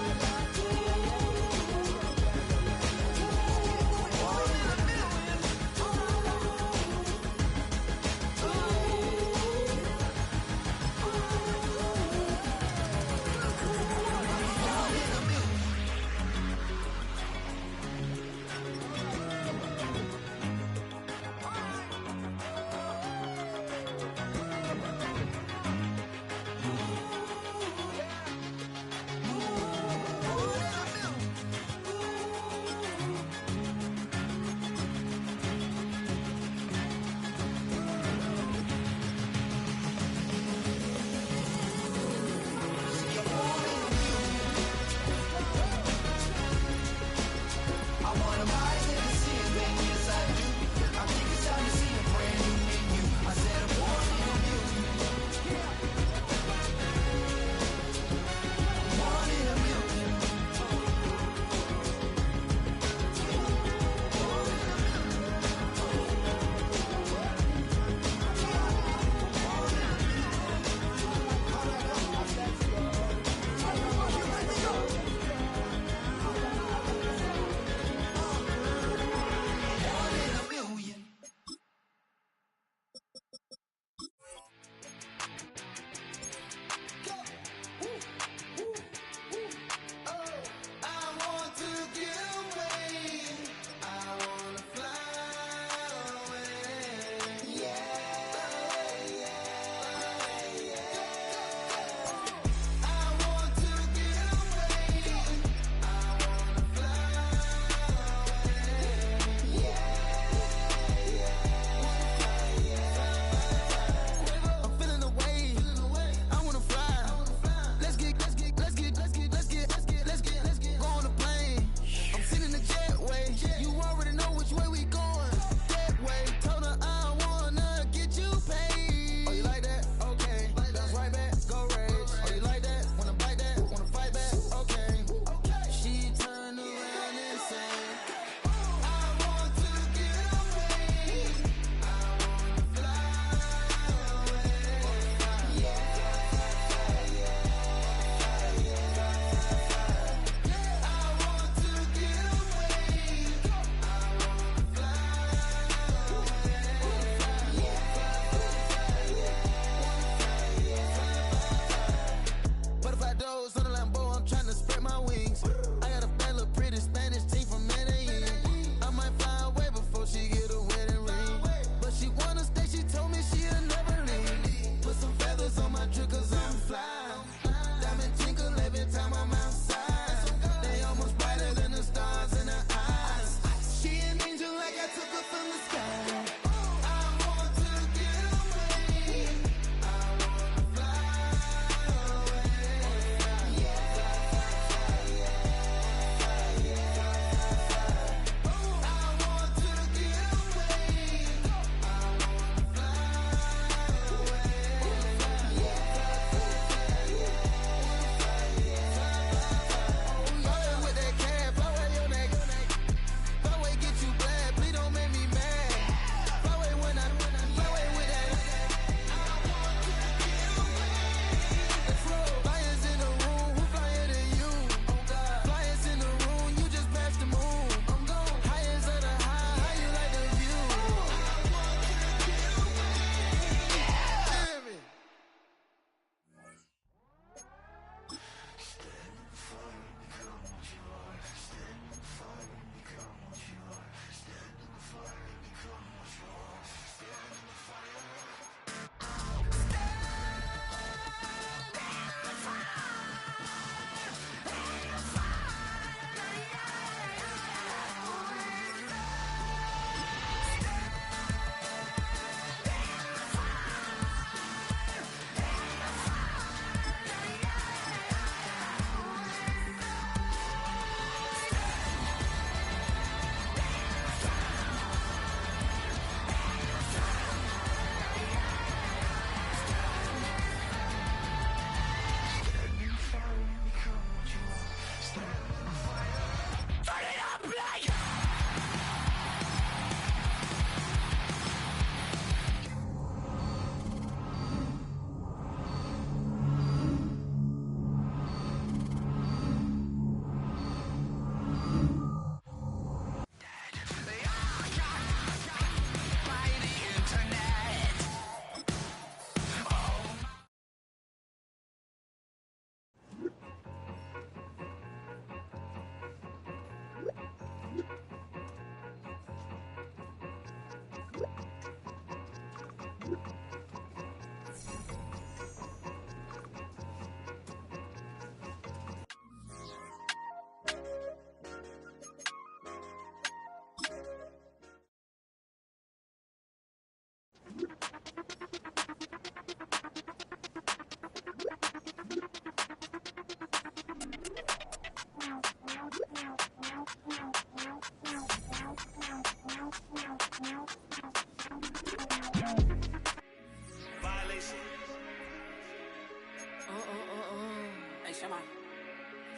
Come on.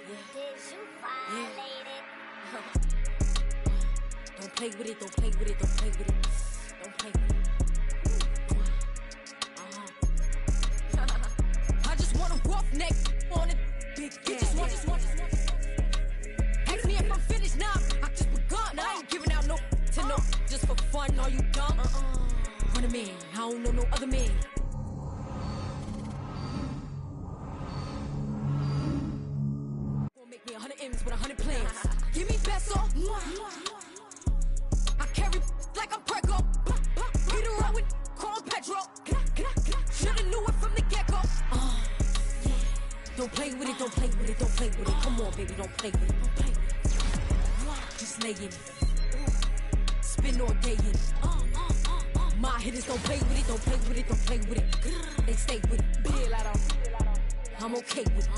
Yeah. Did you violate it? Don't play with it, don't play with it, don't play with it. Don't play with it. I just want a roughneck on it. Big bitches, just want. Ask me if I'm finished now. I just begun. I ain't giving out no to no. Just for fun, are you dumb? Run a man, I don't know no other man. Gonna make me 100 M's with 100 plans. Give me peso. I carry like I'm Prego. Get around with call Petro. Shoulda knew it from the get-go. Don't play with it, don't play with it, don't play with it. Come on, baby, don't play with it, don't play with it. Just lay in it. Spin all day in it. My hitters don't play with it, don't play with it, don't play with it. They stay with it. I'm okay with it.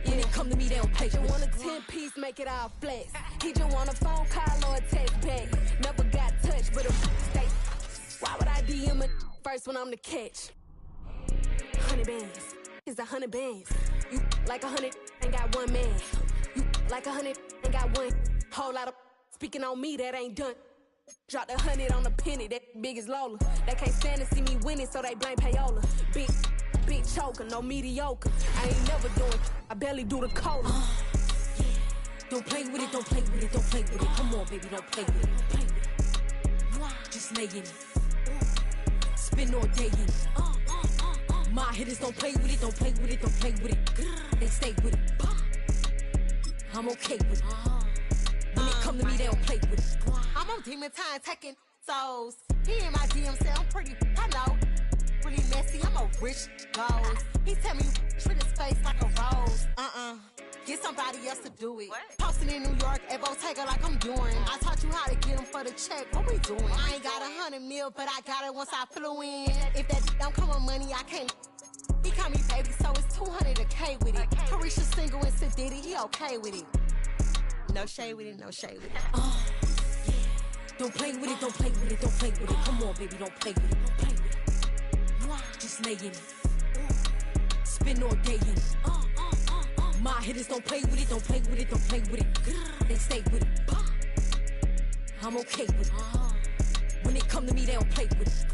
When it come to me, they don't play with it. You want a 10-piece, make it all flex. He just want a phone call or a text back. Never got touched, but a stay. Why would I DM it first when I'm the catch? 100 bands. It's 100 bands. You like 100 ain't got one man. You like 100 ain't got one. Whole lot of speaking on me that ain't done. Drop the 100 on the penny, that big as Lola. They can't stand to see me winning, so they blame payola. Big choker, no mediocre. I ain't never doing, I barely do the cola. Don't play with it, don't play with it, don't play with it. Come on, baby, don't play with it, don't play with it. Just lay in it. Spin all day in it. My hitters don't play with it, don't play with it, don't play with it. They stay with it. I'm okay with it. When it come to me, they don't play with it. I'm on demon time taking souls. He in my DM say I'm pretty, I know. Really messy, I'm a rich ghost. He tell me treat his face like a rose. Get somebody else to do it. Posting in New York at Bottega like I'm doing. I taught you how to get him for the check. What we doing? I ain't got 100 mil, but I got it once I flew in. If that don't come with money, I can't. He call me baby, so it's 200 a K with it. Carisha single and Sid Diddy, he okay with it. No shade with it, no shade with it. Don't play with it, don't play with it, don't play with it. Come on, baby, don't play with it, don't play with it. Just lay in it. Spin all day in it. My hitters don't play with it, don't play with it, don't play with it. They stay with it. I'm okay with it. When it come to me, they don't play with it.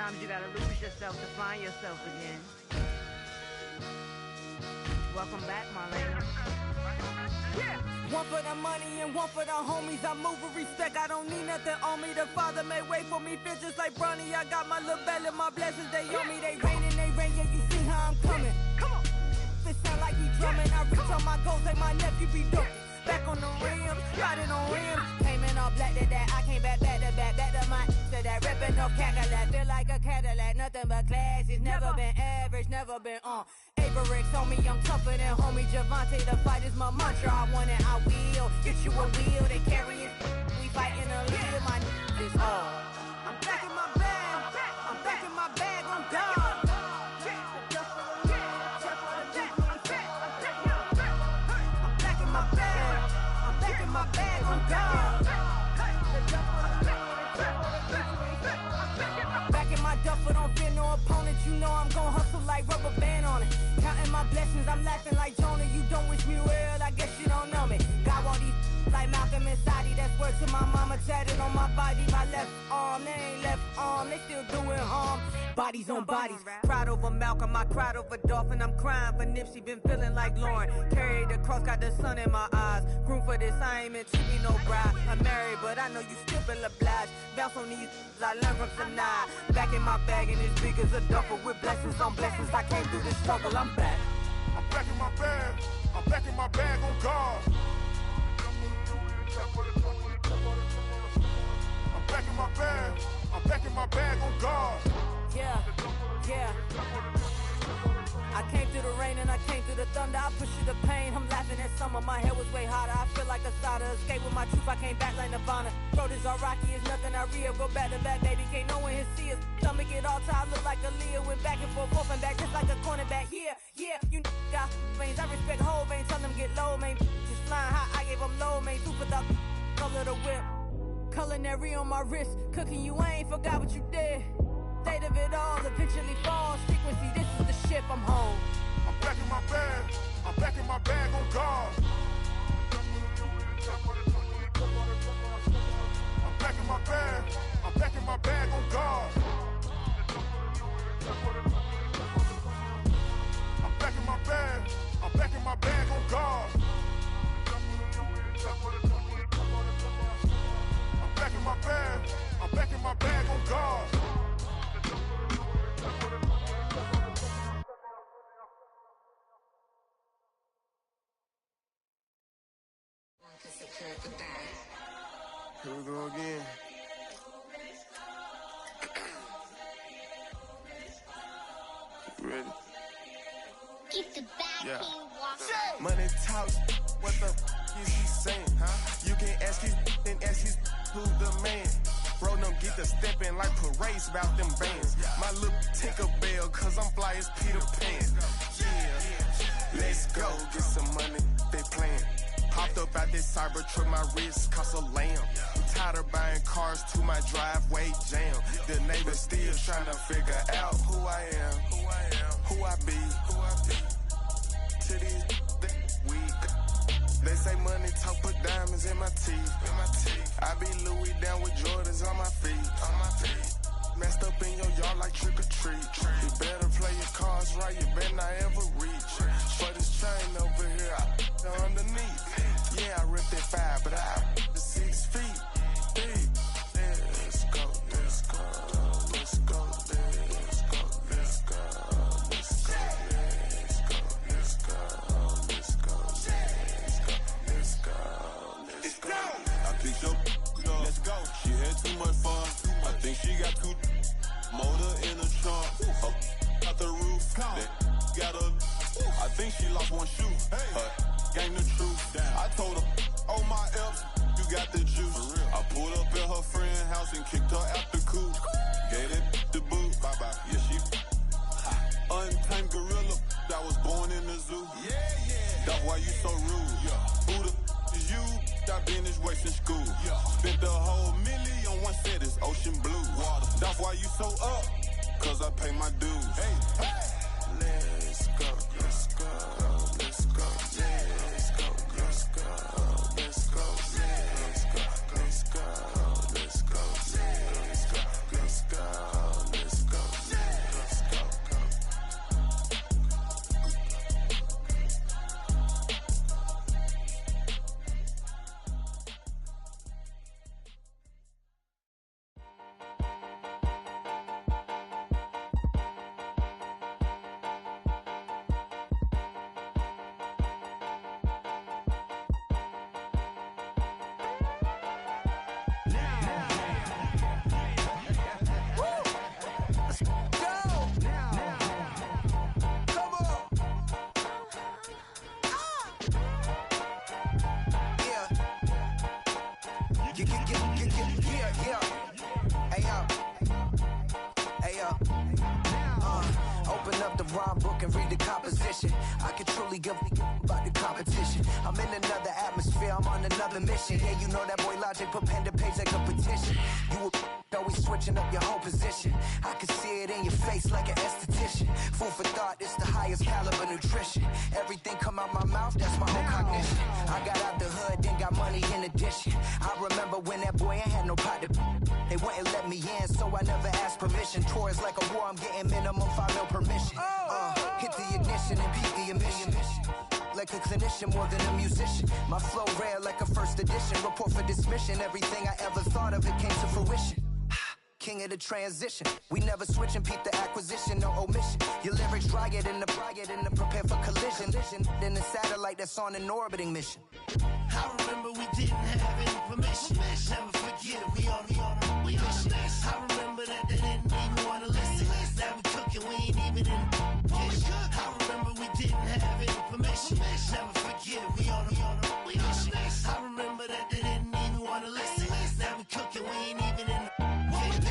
Sometimes you gotta lose yourself to find yourself again. Welcome back, Marlena. Yeah. One for the money and one for the homies. I move with respect, I don't need nothing on me. The Father may wait for me, feel just like Bronny. I got my little belly, my blessings, they on me. They rain, yeah, you see how I'm coming. Come on. It sound like he drumming. I reach on my goals like my nephew be dope. Back on the rims, riding on rims. Came in all black to that, I came back to my to that ripping off Cadillac. Feel like a Cadillac, nothing but class. It's never been average, never been on. Averix on me, I'm tougher than homie Javante. The fight is my mantra, I want it, I will. Get you a wheel, they carry it. We fighting a little, my is all. I'm back in my bag, I'm back in my bag, I'm gone. My bag on God. Back in my duffel, don't fear no opponent. You know I'm gon' hustle like rubber band on it. Counting my blessings, I'm laughing like Jonah. You don't wish me well, I guess you don't know me. Got all these like Malcolm and Sadie. That's word to my mama, tatted on my body. My left arm, they ain't left arm, they still doing harm. Bodies on bodies, cried over Malcolm, I cried over Dolphin. I'm crying for Nipsey, been feeling like Lauren. Carried the cross, got the sun in my eyes. Room for this, I ain't meant to be no bride. I'm married, but I know you still feel obliged. Bounce on these, I learned from tonight. Back in my bag, and it's big as a duffel. With blessings on blessings, I came through this struggle, I'm back. I'm back in my bag, I'm back in my bag on God. I'm back in my bag, I'm back in my bag on God. Yeah, yeah. I came through the rain and I came through the thunder. I pushed through the pain, I'm laughing at summer. My head was way hotter, I feel like a starter. Escape with my truth, I came back like Nirvana. Road is all rocky, it's nothing I real. Go back to back, baby, can't no one here see us. Stomach get all tired, look like a Leah. Went back and forth and back, just like a cornerback. Yeah, yeah, you got veins, I respect whole veins. Tell them get low, man. Just flying high, I gave them low, man. Super the color the whip. Culinary on my wrist, cooking you, I ain't forgot what you did. State of it all, eventually falls. Frequency, this is the ship, I'm home. I'm back in my bag, I'm back in my bag on God. I'm back in my bag, I'm back in my bag on God. I'm back in my bag, I'm back in my bag on God. I'm back in my bag, I'm back in my bag on God. Here we go again. Ready? Get the back Yeah. walk. Money talks, what the is he saying? Huh? You can ask his and ask his who the man. Bro, them get the steppin' like parades about them bands. My little Tinkerbell, cause I'm fly as Peter Pan. Yeah, let's go, get some money, they playin'. Hopped up out this cyber truck, my wrist cost a lamb. I'm tired of buying cars to my driveway jam. The neighbors still trying to figure out who I am, who I be. To these weak. They say money talk, put diamonds in my teeth. I be Louis down with Jordans on my feet. Messed up in your yard like trick or treat. You better play your cards right, you better not ever reach. For this chain over here, I underneath. Yeah, I ripped it 5, but I 6 feet deep. Let's go, let's go, let's go, let's go, let's go, let's go, let's go, let's go, let's go, let's go. I picked up, let's go. She had too much fun. I think she got too motor in the trunk. Out the roof. Got a. I think she lost one shoe. Gang the truth. I told her, oh my F's, you got the juice. I pulled up at her friend's house and kicked her out the coop. Gave it the boot. Bye bye. Yeah, she. Untamed gorilla. I was born in the zoo. That's why you so rude. Who the is you? I been this way since school. Spent the whole million on one set, it's ocean blue. That's why you so up, cause I pay my dues. Let's go, let's go, let's go, let's go, let's go, let's go, let's go, let's go, let's go, let's go, let's go, let's go, Open up the rhyme book and read the composition. I can truly give about the competition. I'm in another atmosphere, I'm on another mission. Yeah, you know that boy Logic put pen to page like a petition. You always switching up your whole position. I can see it in your face like an esthetician. Food for thought, it's the highest caliber nutrition. Everything come out my mouth, that's my own cognition. I got out the hood, then got money in addition. I remember when that boy ain't had no pot to. They wouldn't let me in, so I never asked permission. Tours like a war, I'm getting minimum 5 mil permission. Hit the ignition and beat the emission. Like a clinician more than a musician. My flow rare like a first edition. Report for dismission. Everything I ever thought of, it came to fruition. King of the transition. We never switch and peep the acquisition, no omission. Your lyrics drier than the prepare for collision. Then the satellite that's on an orbiting mission. I remember we didn't have any permission. Never forget it, we on a mission. I remember that they didn't even want to listen. Now we cooking, we ain't even in the kitchen. I remember we didn't have any permission. Never forget it, we on a mission. I remember that they didn't even want to listen. Now we cooking, we ain't even in the kitchen.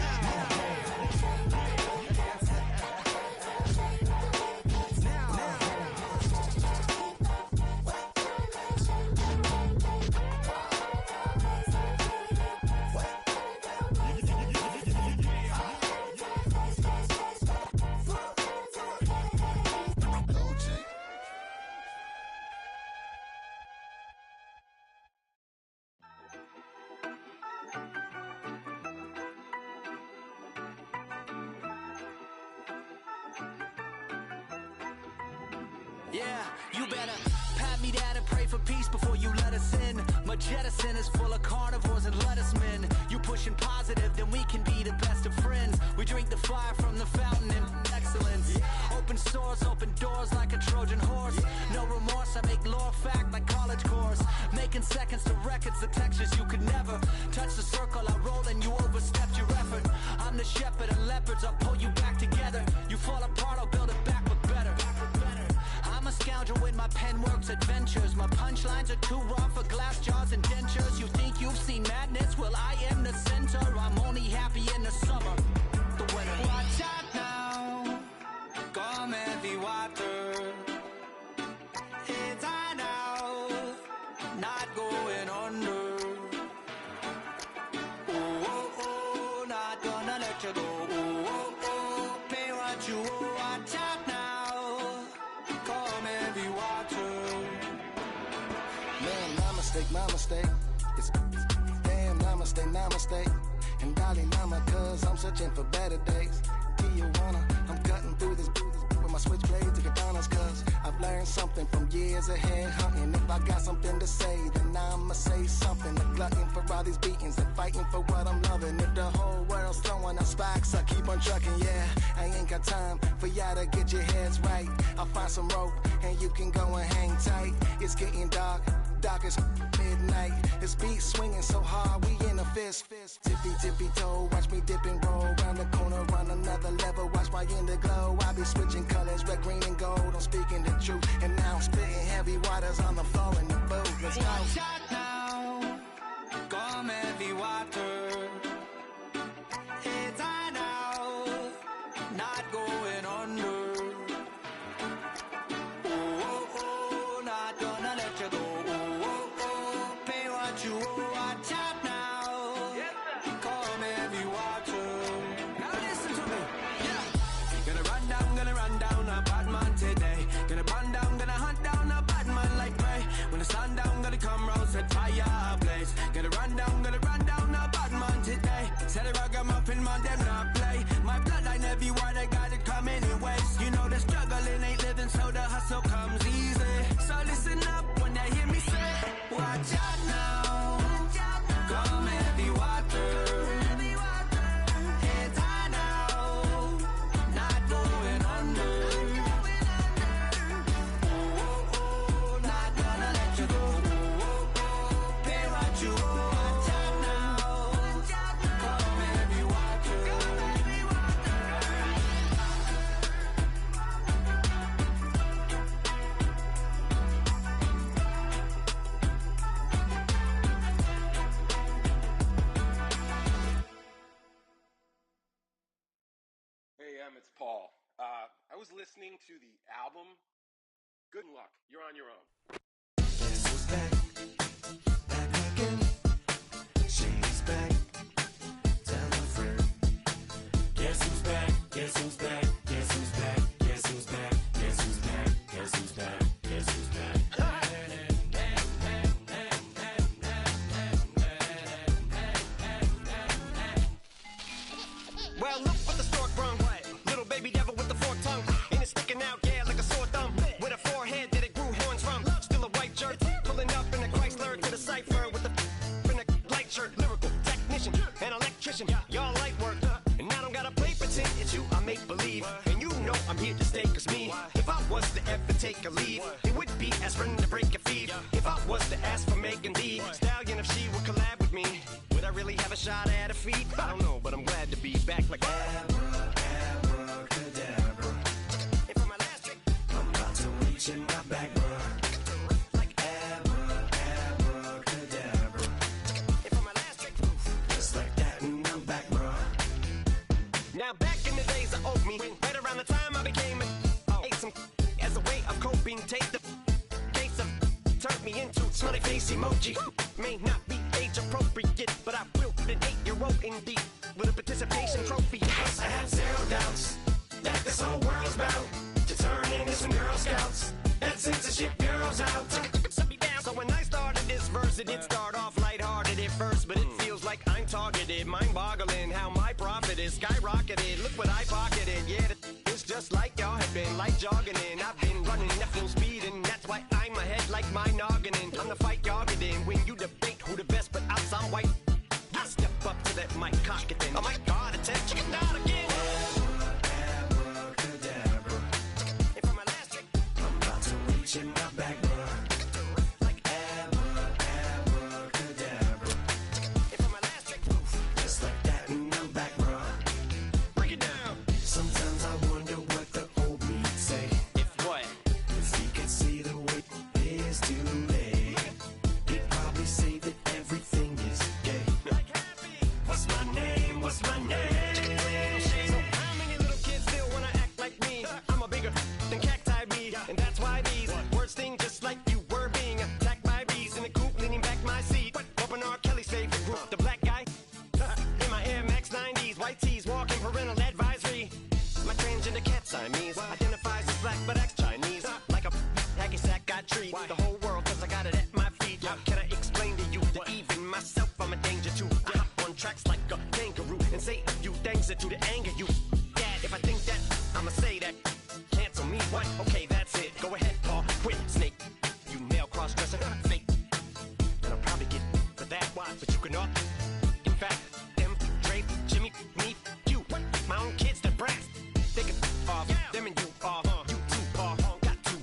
Yeah, you better pat me down and pray for peace before you let us in. My jettison is full of carnivores and lettuce men. You pushing positive, then we can be the best of friends. We drink the fire from the fountain in excellence. Open sores, open doors like a Trojan horse. No remorse, I make lore fact like college course. Making seconds to records, the textures you could never touch the circle I rolled and you overstepped your effort. I'm the shepherd and leopards, I'll pull you back together. You fall apart, I'll build it back with better. I'm a scoundrel with my pen works adventures. My punchlines are too raw for glass jars and dentures. You think you've seen madness? Well, I am the center. I'm only happy in the summer. The winter. Watch out now. Come heavy water. It's I now. Not going under. Oh, oh, oh. Not gonna let you go. Oh, oh, oh. Pay what you owe. Watch out now. My mistake, it's damn namaste, and darling mama, cause I'm searching for better days. Tijuana, I'm cutting through this with my switchblade to katanas, cause I've learned something from years ahead hunting. If I got something to say, then I'ma say something. A glutton for all these beatings and fighting for what I'm loving. If the whole world's throwing out sparks, I keep on trucking, yeah. I ain't got time for y'all to get your heads right. I'll find some rope and you can go and hang tight. It's getting dark as midnight. This beat swinging so hard, we in a fist. Tippy toe, watch me dip and roll. Round the corner, run another level, watch my glow. I be switching colors, red, green, and gold. I'm speaking the truth, and now I'm spitting heavy waters on the floor in the booth. Let's go. Watch out now, come heavy water. It's I now, not going under. Oh, oh, oh, not gonna let you go. Watch out now. Come heavy water. Now listen to me. Yeah. Gonna run down a bad man today. Gonna run down, gonna hunt down a bad man like me. When the sun down, gonna come round, set fire ablaze. Gonna run down a bad man today. Said the ragamuffin man, them not play. My bloodline everywhere, they got it coming in waves. You know the struggling ain't living, so the hustle comes easy. So listen up when they hear me say, watch out now. Come heavy water. It's high now, not going under. Oh, oh, oh, not gonna let you go. Oh, oh, oh, pay what you owe. Watch out now. Come heavy water. AM, it's Paul. I was listening to the album. Good luck. You're on your own. Guess who's back? Back again. She's back. Tell a friend. Guess who's back? Guess who's back? Guess who's back? Guess who's back? Guess who's back? Guess who's back? Guess who's back? Well, look what the stork brung. Little baby devil with the forked tongue. And it's sticking out, yeah, like a sore thumb. With a forehead that it grew horns from. Still a white jerk. Pulling up in a Chrysler to the cipher with a in a light shirt. Lyrical technician, an electrician. Y'all light work. And I don't gotta play pretend it's you, I make believe. And you know I'm here to stay, cause me, if I was to ever take a leave, it would be aspirin to break a feed. If I was to ask for Megan D Stallion, if she would collab with me, would I really have a shot at a feat? I don't know, but I'm glad to be back like abracadabra. And for my last trick, I'm about to reach in my back, bruh. Like abracadabra. And for my last trick, just like that, and I'm back, bruh. Now back in the days I owed me, right around the time I became ate some as a way of coping. Take the case of turned me into smiley face emoji. May not be age appropriate, but I will put an 8-year-old indeed with a participation trophy. Plus I have zero doubts that this whole world's bound to turn into some Girl Scouts and censorship girls out. So when I started this verse, it did start off lighthearted at first, but it feels like I'm targeted. Mind-boggling how my profit is skyrocketed. Look what I pocketed. Yeah, it's just like y'all have been, like jogging in. I've been running at full speed, and that's why I'm ahead like my noggin. I'm the fight y'all get in when you debate who the best, but I'm some white. I step up to that mic, cock it then. Oh my God, attention, chicken out again. Abracadabra. And for my last trick, I'm about to reach in my back, bruh. Like abracadabra. And for my last trick, just like that, and I'm back, bruh. Break it down. Sometimes I wonder what the old me say. If what? If he could see the way it is today, he'd probably say that everything is gay. What's my name? What's my name? So how many little kids still wanna act like me? I'm a bigger than cacti bee, and that's why these words sting just like you were being attacked by bees in the coop, leaning back my seat. Open R. Kelly's favorite group, the black guy. In my Air Max 90s, white tees, walking parental advisory. My transgender cat Siamese identifies as black but acts Chinese. Like a hacky sack I treat the whole world cause I got it at my feet. How can I explain to you that even myself I'm a danger to? I hop on tracks like a kangaroo and say a few things that do to anger you. Dad, if I think that, I'ma say that. Cancel me, what? Okay, that's it. Go ahead, Paul, quit, snake. You male cross-dresser, fake. And I'll probably get for that, why? But you can all. In fact, them, Dre, Jimmy, me, you. My own kids, the brass. They can off, them and you off. You too, Paul, got two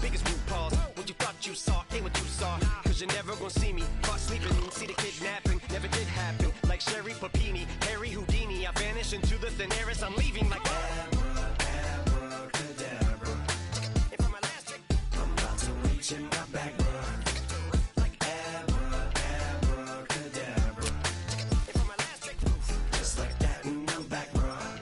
biggest root paws. What you thought you saw, ain't what you saw. Cause you're never gonna see me caught sleeping. See the kidnapping, never did happen. Like Sherry Papini, Harry Houdini. I vanish into the thin air as I'm leaving like abracadabra. And for my last trick, I'm about to reach in my back, bruh. Like abracadabra. And for my last trick, just like that, and I'm back, bruh.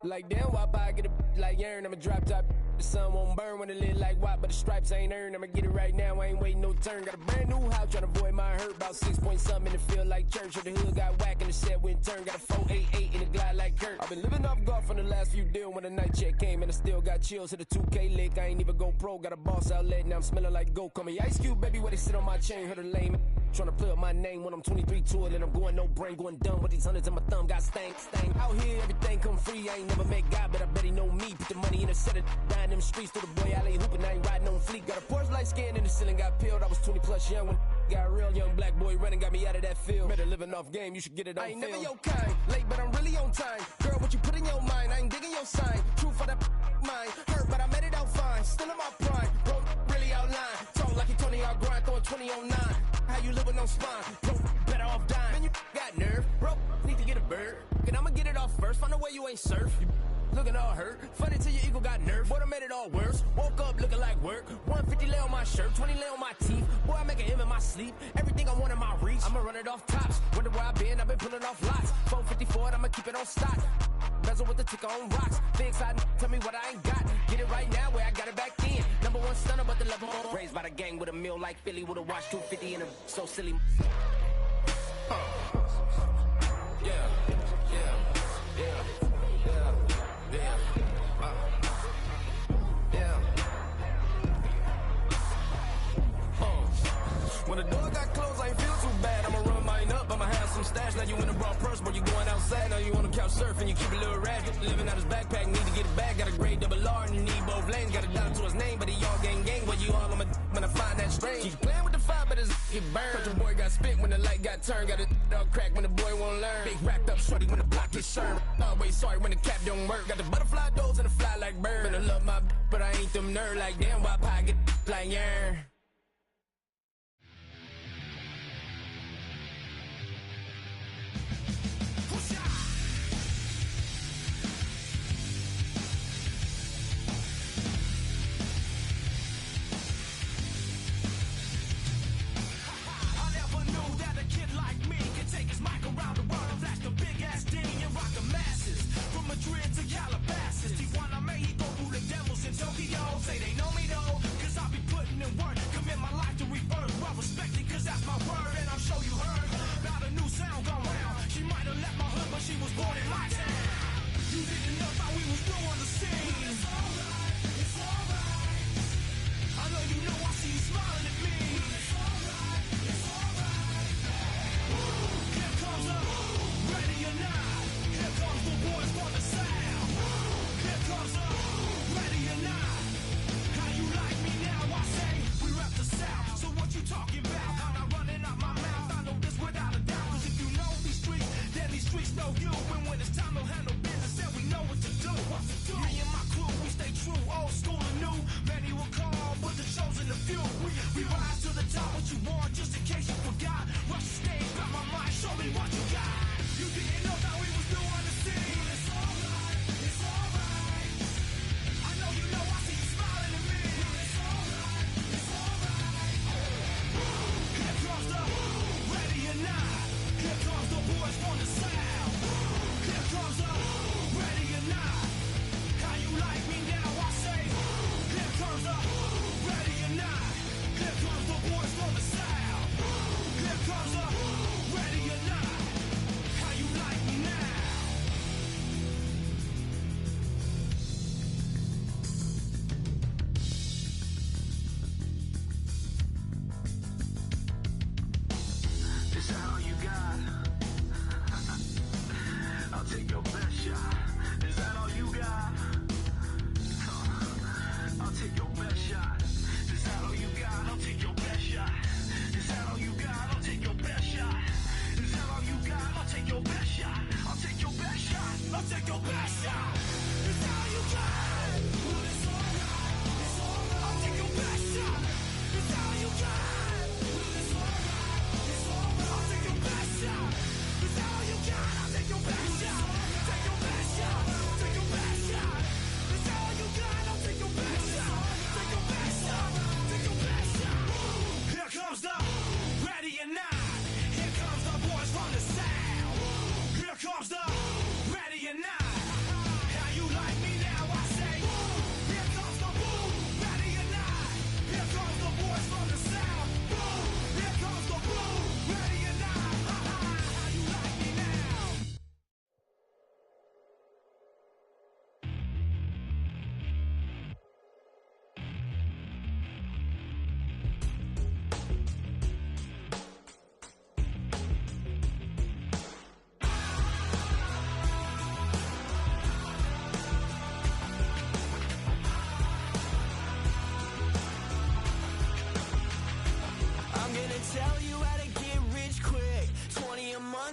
Like damn, why I get a like Aaron? I'm a drop top. The sun won't burn when it lit like white, but the stripes ain't earned. I'ma get it right now, I ain't waiting no turn. Got a brand new house, tryna avoid my hurt. About 6 point something in the field like church. Or the hood got whack and the set went turn. Got a 488 in the glide like Kurt. I've been living off golf from the last few deals. When the night check came and I still got chills. Hit a 2K lick, I ain't even go pro. Got a boss outlet, now I'm smelling like goat. Call me Ice Cube, baby, where they sit on my chain. Heard a lame tryna play up my name when I'm 23 to it. And I'm going no brain, going dumb with these hundreds in my thumb. Got stank. Out here, everything come free. I ain't never met God, but I bet he know me. Put the money in the set of dying them streets through the boy alley hooping. I ain't riding on fleek. Got a Porsche light scan in the ceiling, got peeled. I was 20 plus young when got a real young black boy running, got me out of that field. Better living off game, you should get it on film. I ain't never your kind, late but I'm really on time. Girl, what you put in your mind, I ain't digging your sign. True for that mine, hurt but I made it out fine. Still in my prime, bro, really outline. Talk like you Tony, I'll grind, throwing 20 on 9. How you live with no spine, bro, better off dying. Man, you got nerve, bro, need to get a bird. And I'ma get it off first, find a way you ain't surf. You looking all hurt, funny till your ego got nerve. Boy, I made it all worse, woke up looking like work. 150 lay on my shirt, 20 lay on my teeth. Boy, I make an M in my sleep, everything I want in my reach. I'ma run it off tops, wonder where I been, I've been pulling off lots. 454, I'ma keep it on stock. Bezel with the ticker on rocks. Big side, tell me what I ain't got. Get it right now where I got it back then. Number one stunner, but the level on. Raised by the gang with a meal like Philly with a watch 250 and a so silly. When the door got closed, I ain't feel too bad. I'ma run mine up, I'ma have some stash. Now you in a broad purse, but you going outside. Now you on the couch surfing, you keep a little rat. Living out his backpack, need to get it back. Got a grade double R and you need both lanes. Got a dollar to his name, but he all gang. Where you all on my when I find that strange. Keep playing with the fire, but his get burned. But your boy got spit when the light got turned. Got a dog crack when the boy won't learn. Big wrapped up shorty when the block gets served. Always sorry when the cap don't work. Got the butterfly doors and the fly like bird. And I love my but I ain't them nerd like damn. Why I get like yeah. Madrid to Calabasas, Tijuana, Mexico, through the devils in Tokyo. Say they know me though, cause I be putting in work. Commit my life to rebirth. Well respected, cause that's my word. And I'm sure you heard about a new sound gone round. She might have left my hood, but she was born in my town. You didn't know how we was new on the scene. It's alright, it's alright. I know you know I see you smiling at me. It's alright, it's alright. Here comes the ready or not. Here comes the boys for the sound. Here comes the ready or not. How you like me now? I say we rep the South. So what you talking about? I'm not running out my mouth. I know this without a doubt. Cause if you know these streets, then these streets know you. When it's time to handle business, then we know what to do. Me and my crew, we stay true, old school and new. Many will call, but the chosen a few. We rise to the top. What you want, just in case you forgot. Rush the stage, grab my mind, show me what you got. You didn't know how we was new on the scene. It's alright, it's alright. I know you know I see you smiling at me. It's alright, it's alright. Here comes the ready or not. Here comes the boys from the South. Here comes the ready or not. How you like me now? I say. Here comes the ready or not. Here comes the boys from the South. Here comes the ready or not. How you like me now? Is that all you got? I'll take your best shot. Is that all you got? I'll take your best shot. Is that all you got? I'll take your best shot. Is that all you got? I'll take your best shot. Is that all you got? I'll take your best shot. I'll take your best shot. I'll take your best shot. Is that all you got? Well, it's alright. It's alright. I'll take your best shot. Is that all you got? Well, it's alright. It's alright. I'll take your best shot. Is that all you got? I'll take your best shot. Take your best shot. Take your best shot. Is that all you got? I'll take your best shot. Take your best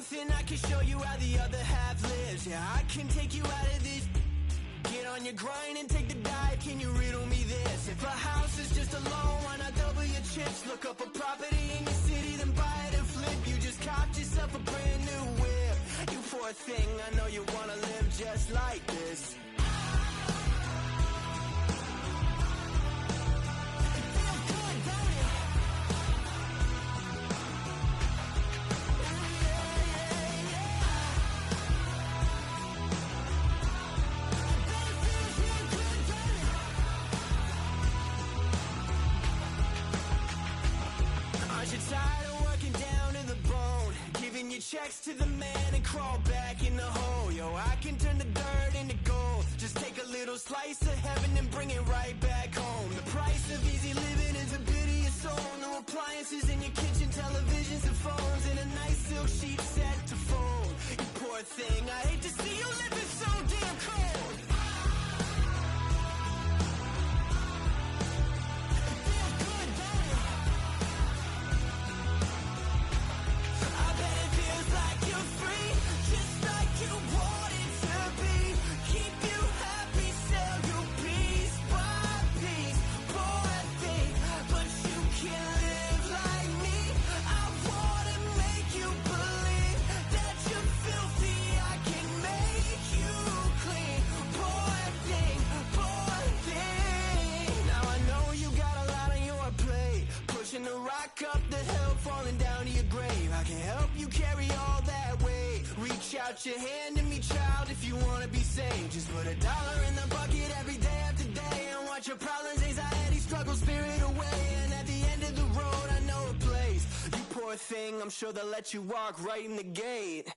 something, I can show you how the other half lives. Yeah, I can take you out of this. Get on your grind and take the dive. Can you riddle me this? If a house is just a loan, why not double your chips? Look up a property in your city, then buy it and flip. You just copped yourself a brand new whip. You poor thing, I know you wanna live just like this. Checks to the man and crawl back in the hole. Yo, I can turn the dirt into gold. Just take a little slice of heaven and bring it right back home. The price of easy living is a bit of your soul. No appliances in your kitchen, televisions and phones, and a nice silk sheet set to fold. You poor thing, I hate to see you living so damn cold. Up the hill, falling down to your grave. I can help you carry all that weight. Reach out your hand to me, child, if you wanna be saved. Just put $1 in the bucket every day after day and watch your problems, anxiety, struggle, spirit away. And at the end of the road, I know a place. You poor thing, I'm sure they'll let you walk right in the gate.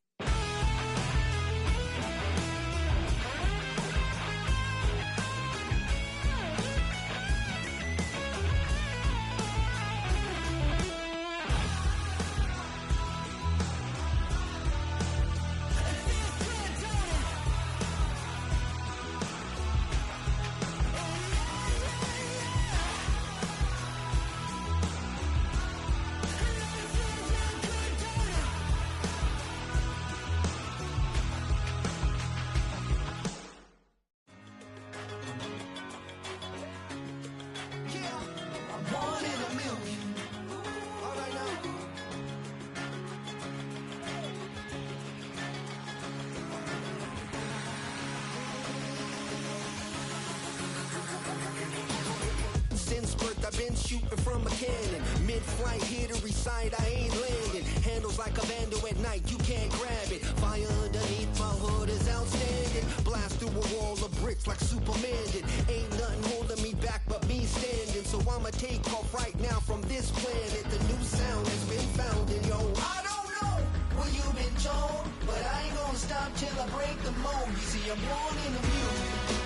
I've been shooting from a cannon. Mid-flight, here to recite, I ain't landing. Handles like a vandal at night, you can't grab it. Fire underneath my hood is outstanding. Blast through a wall of bricks like Superman did. Ain't nothing holding me back but me standing. So I'ma take off right now from this planet. The new sound has been found in yo. I don't know what you've been told, but I ain't gonna stop till I break the mold. You see, I'm born in the music.